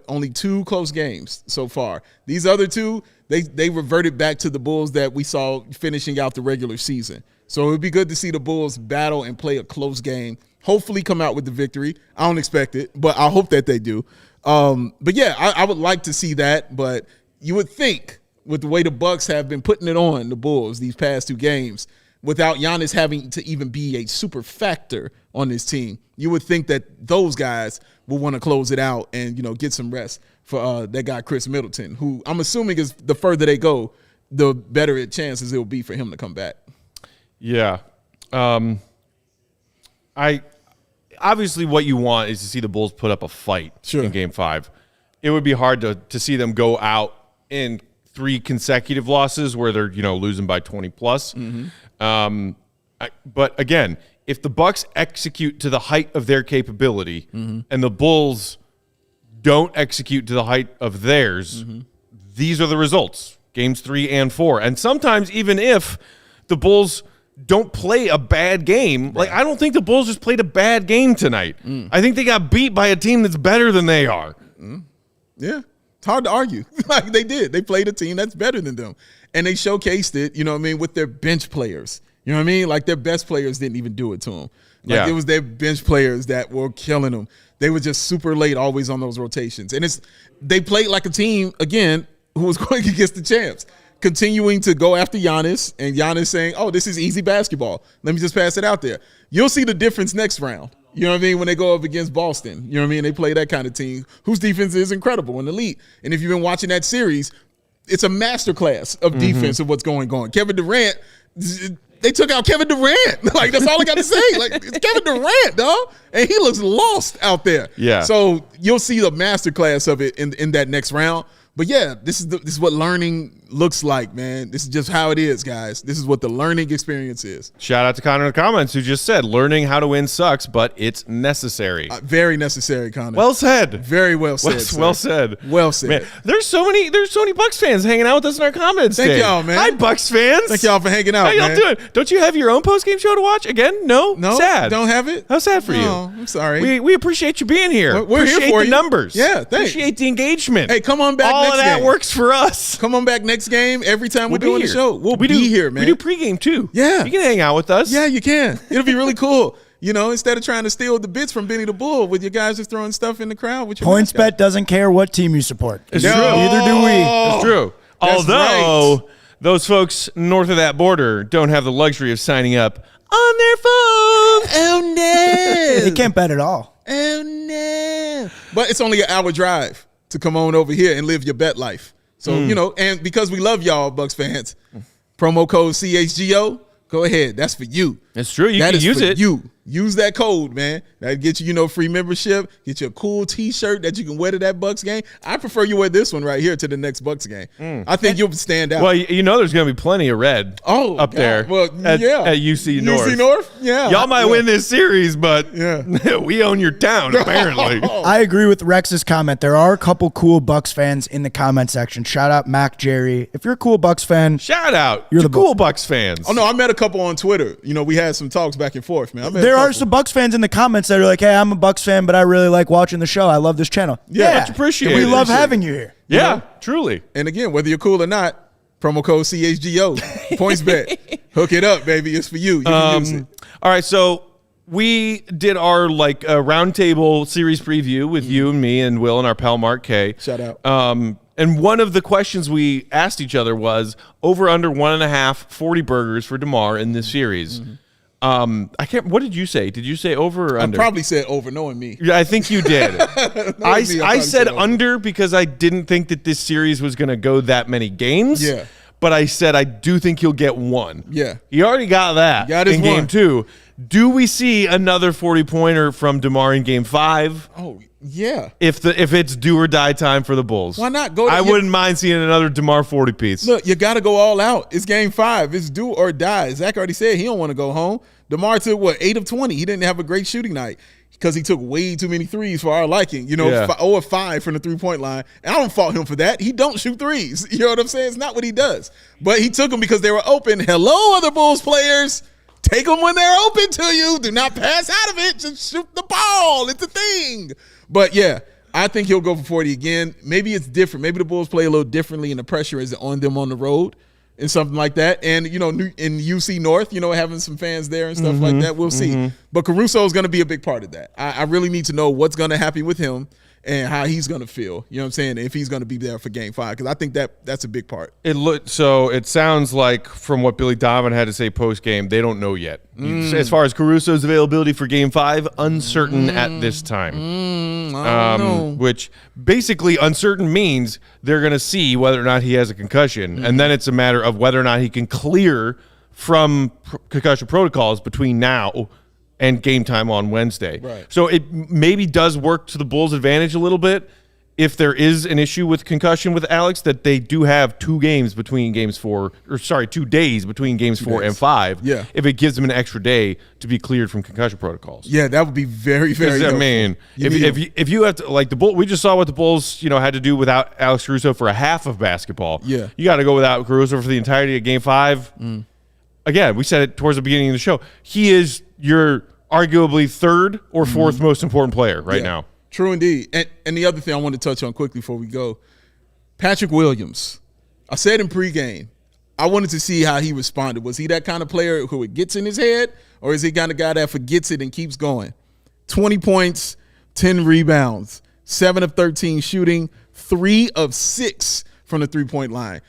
only 2 close games so far. These other 2, they reverted back to the Bulls that we saw finishing out the regular season. So it would be good to see the Bulls battle and play a close game. Hopefully come out with the victory. I don't expect it, but I hope that they do. But yeah, I would like to see that. But you would think with the way the Bucks have been putting it on the Bulls these past 2 games, without Giannis having to even be a super factor on this team, you would think that those guys will want to close it out and get some rest for that guy Chris Middleton, who I'm assuming is the further they go, the better chances it will be for him to come back. Yeah. Obviously what you want is to see the Bulls put up a fight in game 5. It would be hard to see them go out in 3 consecutive losses where they're, losing by 20 plus. But again, if the Bucks execute to the height of their capability and the Bulls don't execute to the height of theirs, these are the results, games 3 and 4. And sometimes even if the Bulls don't play a bad game. Like, I don't think the Bulls just played a bad game tonight. I think they got beat by a team that's better than they are. Yeah. It's hard to argue. Like they did. They played a team that's better than them. And they showcased it, with their bench players. You know what I mean? Like their best players didn't even do it to them. Like it was their bench players that were killing them. They were just super late, always on those rotations. And they played like a team, again, who was going against the champs. Continuing to go after Giannis and Giannis saying, oh, this is easy basketball. Let me just pass it out there. You'll see the difference next round. You know what I mean? When they go up against Boston. You know what I mean? They play that kind of team whose defense is incredible and elite. And if you've been watching that series, it's a masterclass of defense of what's going on. Kevin Durant, they took out Kevin Durant. Like, that's all I got to say. Like, it's Kevin Durant, dog. And he looks lost out there. Yeah. So you'll see the masterclass of it in that next round. But yeah, this is what learning looks like, man. This is just how it is, guys. This is what the learning experience is. Shout out to Connor in the comments who just said, learning how to win sucks, but it's necessary. Very necessary, Connor. Well said. Very well said. Well said. Well said. Man, there's so many Bucks fans hanging out with us in our comments. Thank y'all, man. Hi, Bucks fans. Thank y'all for hanging out, How y'all man. doing? Don't you have your own post-game show to watch? Again? No? Sad. Don't have it? How sad for you? No, I'm sorry. We appreciate you being here. We're appreciate here for the you. numbers. Yeah, thanks. Appreciate the engagement. Hey, come on back All next of that game. works for us. Come on back next game. Every time we're doing the show, we'll be here, man. We do pregame too. Yeah. You can hang out with us. Yeah, you can. It'll be really cool. Instead of trying to steal the bits from Benny the Bull with you guys just throwing stuff in the crowd with your PointsBet doesn't care what team you support. It's true. Neither do we. It's true. That's Although those folks north of that border don't have the luxury of signing up on their phone. Oh, no. They can't bet at all. Oh, no. But it's only an hour drive to come on over here and live your bet life. So, and because we love y'all, Bucks fans, promo code CHGO, go ahead. That's for you. It's true. You that can is use for it. You use that code, man. That'll get you, free membership. Get you a cool T-shirt that you can wear to that Bucks game. I prefer you wear this one right here to the next Bucks game. I think you'll stand out. Well, there's going to be plenty of red. Up there. Well, at UC North. UC North, yeah. Y'all might win this series, but yeah, we own your town apparently. I agree with Rex's comment. There are a couple cool Bucks fans in the comment section. Shout out Mac Jerry. If you're a cool Bucks fan, shout out. You're to the cool Bucks fans. Oh no, I met a couple on Twitter. We had some talks back and forth, man. There are some Bucks fans in the comments that are like, hey, I'm a Bucks fan, but I really like watching the show. I love this channel. Yeah, much appreciated. We love having you here. Yeah, truly. And again, whether you're cool or not, promo code CHGO, PointsBet. Hook it up, baby. It's for you. You can use it. All right, so we did our roundtable series preview with you and me and Will and our pal Mark K. Shout out. And one of the questions we asked each other was over under 1.5 40 burgers for DeMar in this series. I can't. What did you say? Did you say over or under? I probably said over, knowing me. Yeah, I think you did. I said under because I didn't think that this series was going to go that many games. Yeah. But I said I do think he'll get one. Yeah. He already got that in game 2. Do we see another 40-pointer from DeMar in game 5? Oh, yeah. If it's do or die time for the Bulls. Why not go? I wouldn't mind seeing another DeMar 40 piece. Look, you got to go all out. It's game 5. It's do or die. Zach already said he don't want to go home. DeMar took, 8 of 20. He didn't have a great shooting night because he took way too many threes for our liking. 0 of 5 from the three-point line. And I don't fault him for that. He don't shoot threes. You know what I'm saying? It's not what he does. But he took them because they were open. Hello, other Bulls players. Take them when they're open to you. Do not pass out of it. Just shoot the ball. It's a thing. But, yeah, I think he'll go for 40 again. Maybe it's different. Maybe the Bulls play a little differently and the pressure is on them on the road and something like that. And, in UC North, having some fans there and stuff like that, we'll see. But Caruso is going to be a big part of that. I really need to know what's going to happen with him and how he's going to feel, you know what I'm saying, if he's going to be there for game 5, because I think that's a big part. So it sounds like from what Billy Donovan had to say post-game, they don't know yet. As far as Caruso's availability for game 5, uncertain at this time. I don't know. Which basically uncertain means they're going to see whether or not he has a concussion, and then it's a matter of whether or not he can clear from concussion protocols between now and game time on Wednesday. Right. So it maybe does work to the Bulls' advantage a little bit if there is an issue with concussion with Alex, that they do have 2 days between games 4 and 5. Yeah. If it gives them an extra day to be cleared from concussion protocols. Yeah, that would be very, very helpful. I mean, if you have to, like the Bulls, we just saw what the Bulls, had to do without Alex Caruso for a half of basketball. Yeah. You got to go without Caruso for the entirety of game 5. Again, we said it towards the beginning of the show. He is your arguably 3rd or 4th most important player right now. True indeed. And the other thing I want to touch on quickly before we go, Patrick Williams. I said in pregame, I wanted to see how he responded. Was he that kind of player who it gets in his head, or is he kind of guy that forgets it and keeps going? 20 points, 10 rebounds, 7 of 13 shooting, 3 of 6 from the three-point line.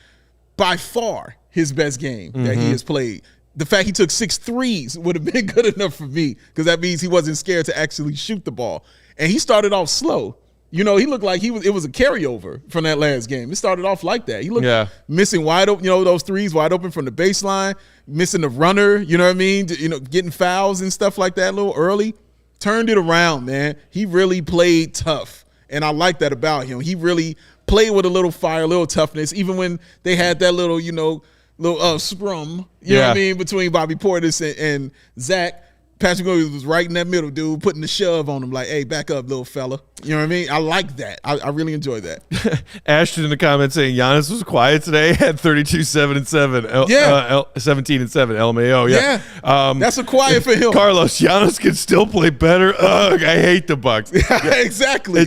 By far his best game that he has played. The fact he took 6 threes would have been good enough for me, because that means he wasn't scared to actually shoot the ball. And he started off slow. He looked like it was a carryover from that last game. It started off like that. He looked missing wide open, those threes wide open from the baseline, missing the runner, you know what I mean? Getting fouls and stuff like that a little early. Turned it around, man. He really played tough. And I like that about him. He really played with a little fire, a little toughness, even when they had that little, scrum, you know what I mean, between Bobby Portis and Zach. Patrick Williams was right in that middle, dude, putting the shove on him like, hey, back up, little fella. You know what I mean? I like that. I really enjoy that. Ashton in the comments saying Giannis was quiet today, had 32, 7, and 7. 17 and 7, LMAO. Yeah. That's a quiet for him. Carlos, Giannis can still play better. Ugh, I hate the Bucks. Exactly.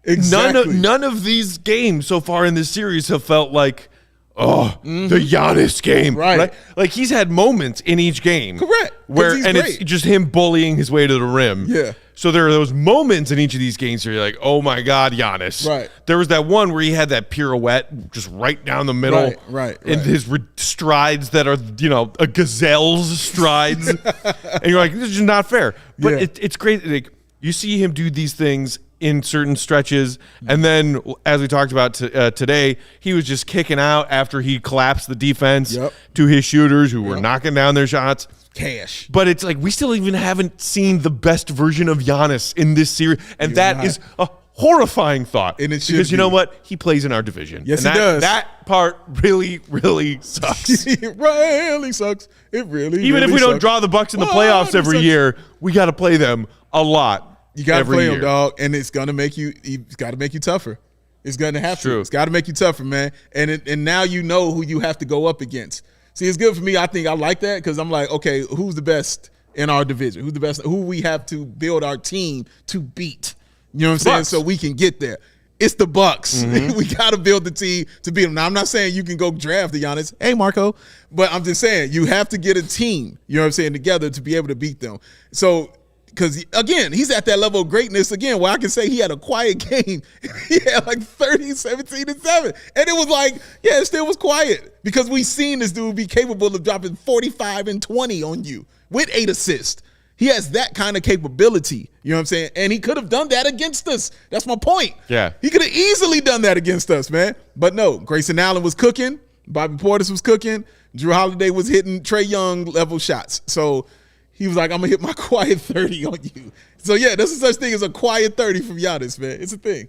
None of these games so far in this series have felt like, the Giannis game. Right. Like he's had moments in each game. Correct. It's just him bullying his way to the rim. Yeah. So there are those moments in each of these games where you're like, oh my God, Giannis. Right. There was that one where he had that pirouette just right down the middle. Right. In his strides that are, a gazelle's strides. And you're like, this is just not fair. But it's great. Like, you see him do these things in certain stretches, and then as we talked about today, he was just kicking out after he collapsed the defense to his shooters who were knocking down their shots. Cash. But it's like we still even haven't seen the best version of Giannis in this series, and that is a horrifying thought. And it should because you know what? He plays in our division. Yes, and he does. That part really, really sucks. It really sucks. It really, even if we sucks. don't draw the Bucks in the playoffs every year, we got to play them a lot. You got to play him, dog, and it's going to make you – it's got to make you tougher. It's going to have to. It's got to make you tougher, man. And now you know who you have to go up against. See, it's good for me. I think I like that because I'm like, okay, who's the best in our division? Who's the best? Who we have to build our team to beat. You know what I'm saying? So we can get there. It's the Bucks. We got to build the team to beat them. Now, I'm not saying you can go draft the Giannis. Hey, Marco. But I'm just saying you have to get a team, you know what I'm saying, together to be able to beat them. So – because, again, he's at that level of greatness, again, where I can say he had a quiet game. He had like 30, 17, and 7. And it was like, it still was quiet because we seen this dude be capable of dropping 45 and 20 on you with 8 assists. He has that kind of capability. You know what I'm saying? And he could have done that against us. That's my point. Yeah. He could have easily done that against us, man. But no, Grayson Allen was cooking. Bobby Portis was cooking. Drew Holiday was hitting Trae Young level shots. So he was like, I'm going to hit my quiet 30 on you. So, yeah, there's such thing as a quiet 30 from Giannis, man. It's a thing.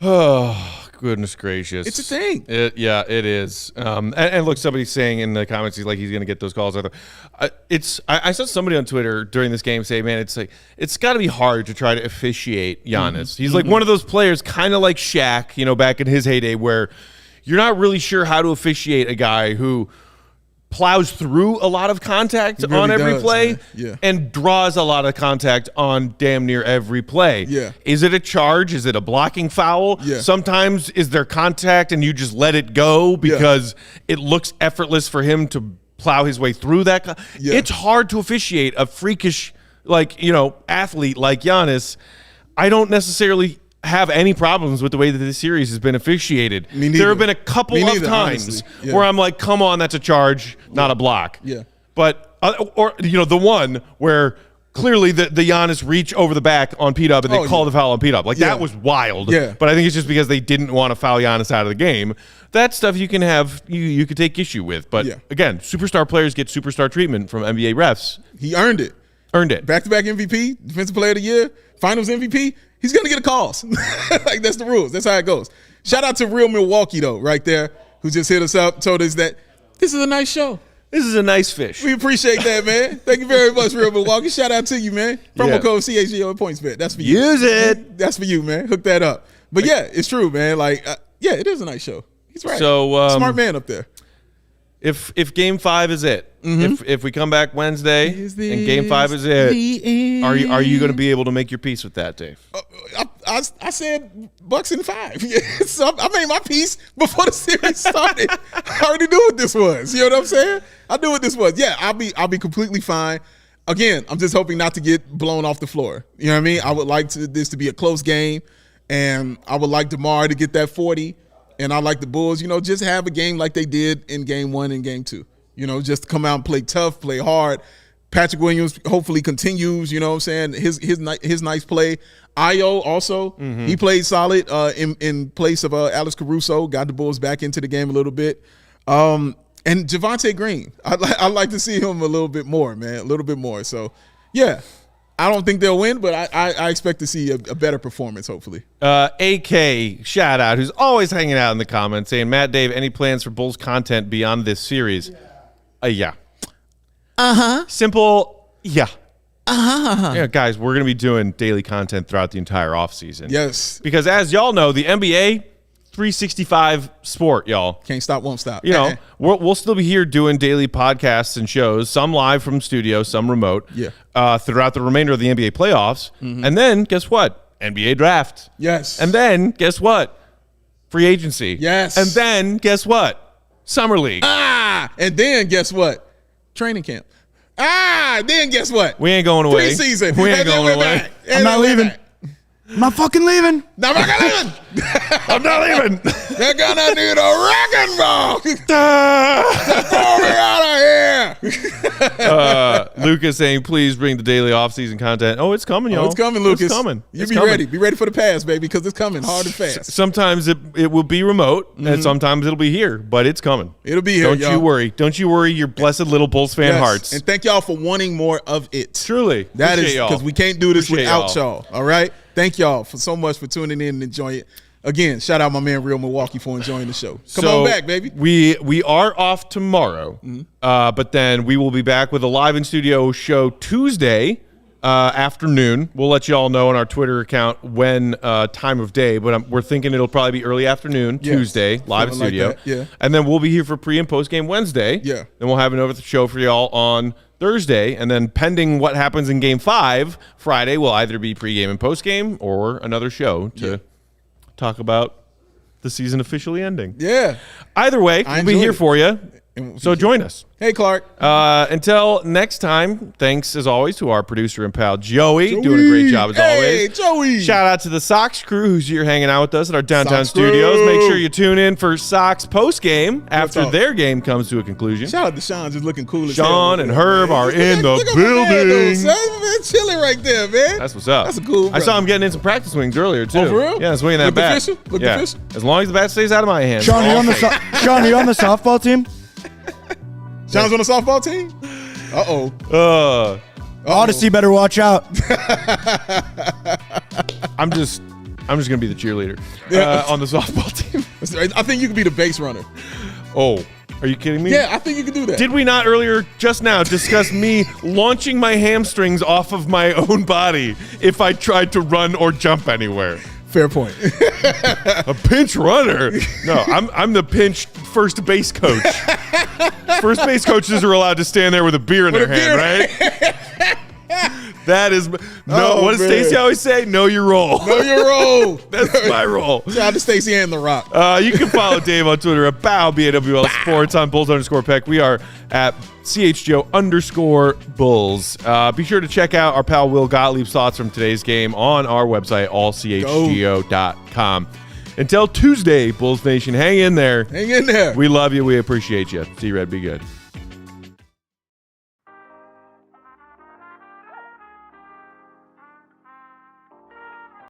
Oh, goodness gracious. It's a thing. Yeah, it is. And look, somebody's saying in the comments, he's going to get those calls. I saw somebody on Twitter during this game say, man, it's got to be hard to try to officiate Giannis. He's like one of those players, kind of like Shaq, back in his heyday, where you're not really sure how to officiate a guy who plows through a lot of contact on every play and draws a lot of contact on damn near every play. Yeah. Is it a charge? Is it a blocking foul? Yeah. Sometimes is there contact and you just let it go because it looks effortless for him to plow his way through that. It's hard to officiate a freakish, athlete like Giannis. I don't necessarily have any problems with the way that this series has been officiated. There have been a couple of times where I'm like, come on, that's a charge, not a block. Yeah. But, the one where clearly the Giannis reach over the back on P-Dub and they call the foul on P-Dub. That was wild. Yeah. But I think it's just because they didn't want to foul Giannis out of the game. That stuff you can have, you could take issue with. But again, superstar players get superstar treatment from NBA refs. He earned it. Back-to-back MVP, Defensive Player of the Year, Finals MVP. He's going to get a calls. That's the rules. That's how it goes. Shout out to Real Milwaukee, though, right there, who just hit us up, told us that this is a nice show. This is a nice fish. We appreciate that, man. Thank you very much, Real Milwaukee. Shout out to you, man. Promo code CHGO at PointsBet. That's for you. Use it. That's for you, man. Hook that up. But, it's true, man. It is a nice show. He's right. So, smart man up there. If Game 5 is it, if we come back Wednesday and Game 5 is it, are you going to be able to make your peace with that, Dave? I said Bucks in 5. So I made my peace before the series started. I already knew what this was. You know what I'm saying? I knew what this was. Yeah, I'll be completely fine. Again, I'm just hoping not to get blown off the floor. You know what I mean? I would like this to be a close game, and I would like DeMar to get that 40. And I like the Bulls, just have a game like they did in Game 1 and Game 2. Just come out and play tough, play hard. Patrick Williams hopefully continues, what I'm saying, his nice play. Ayo also, he played solid in place of Alex Caruso, got the Bulls back into the game a little bit. And Javonte Green, I'd like to see him a little bit more, man, a little bit more. So, yeah. I don't think they'll win, but I expect to see a better performance, hopefully. AK, shout out, who's always hanging out in the comments saying, Matt, Dave, any plans for Bulls content beyond this series? Yeah. Simple, yeah. Yeah, guys, we're going to be doing daily content throughout the entire offseason. Yes. Because as y'all know, the NBA, 365 sport, y'all. Can't stop, won't stop. We'll still be here doing daily podcasts and shows, some live from studio, some remote, throughout the remainder of the NBA playoffs. And then, guess what? NBA draft. Yes. And then, guess what? Free agency. Yes. And then, guess what? Summer League. And then, guess what? Training camp. Then guess what? We ain't going away. Preseason. We ain't going away. I'm not leaving. I'm not fucking leaving. No, I'm not leaving. I'm not leaving. They're gonna need a wrecking ball to throw me out of here. Lucas saying, please bring the daily offseason content. Oh, it's coming, y'all. It's coming, Lucas. It's coming. You be ready. Be ready for the pass, baby, because it's coming hard and fast. Sometimes it will be remote, and sometimes it'll be here, but it's coming. It'll be here, Don't you worry. Don't you worry, your blessed little Bulls fan hearts. And thank y'all for wanting more of it. Truly. That is because we can't do this without y'all. All right? Thank y'all for so much for tuning in and enjoying it. Again, shout out my man Real Milwaukee for enjoying the show. Come on back, baby. We are off tomorrow, but then we will be back with a live in studio show Tuesday afternoon. We'll let you all know on our Twitter account when time of day, but we're thinking it'll probably be early afternoon, Tuesday, live in studio. Like and then we'll be here for pre and post game Wednesday. Yeah. Then we'll have another show for y'all on Thursday, and then pending what happens in Game 5, Friday will either be pregame and postgame or another show to talk about the season officially ending. Yeah. Either way, we'll be here for you. So join us. Hey, Clark. Until next time, thanks as always to our producer and pal, Joey. Doing a great job as always. Joey. Shout out to the Sox crew who's here hanging out with us at our downtown studios. Make sure you tune in for Sox postgame after their game comes to a conclusion. Shout out to Sean, just looking cool as Sean and Herb are in the building. Man, chilling right there, man. That's what's up. That's a cool. I saw him getting in some practice swings earlier too. Oh, for real? Yeah, swinging that bat. Look official? As long as the bat stays out of my hands. Sean, you on the softball team? Sean's on the softball team? Uh-oh. Odyssey better watch out. I'm just gonna be the cheerleader on the softball team. I think you could be the base runner. Oh, are you kidding me? Yeah, I think you could do that. Did we not earlier just now discuss me launching my hamstrings off of my own body if I tried to run or jump anywhere? Fair point. A pinch runner? No, I'm the pinch first base coach. First base coaches are allowed to stand there with a beer in their hand, right? That is what does Stacey always say? Know your role. Know your role. That's my role. Shout out to Stacey and The Rock. You can follow Dave on Twitter at BAWL Sports, on Bulls_Peck. We are at CHGO_Bulls. Be sure to check out our pal Will Gottlieb's thoughts from today's game on our website, allchgo.com. Until Tuesday, Bulls Nation, hang in there. Hang in there. We love you. We appreciate you. See you, Red. Be good.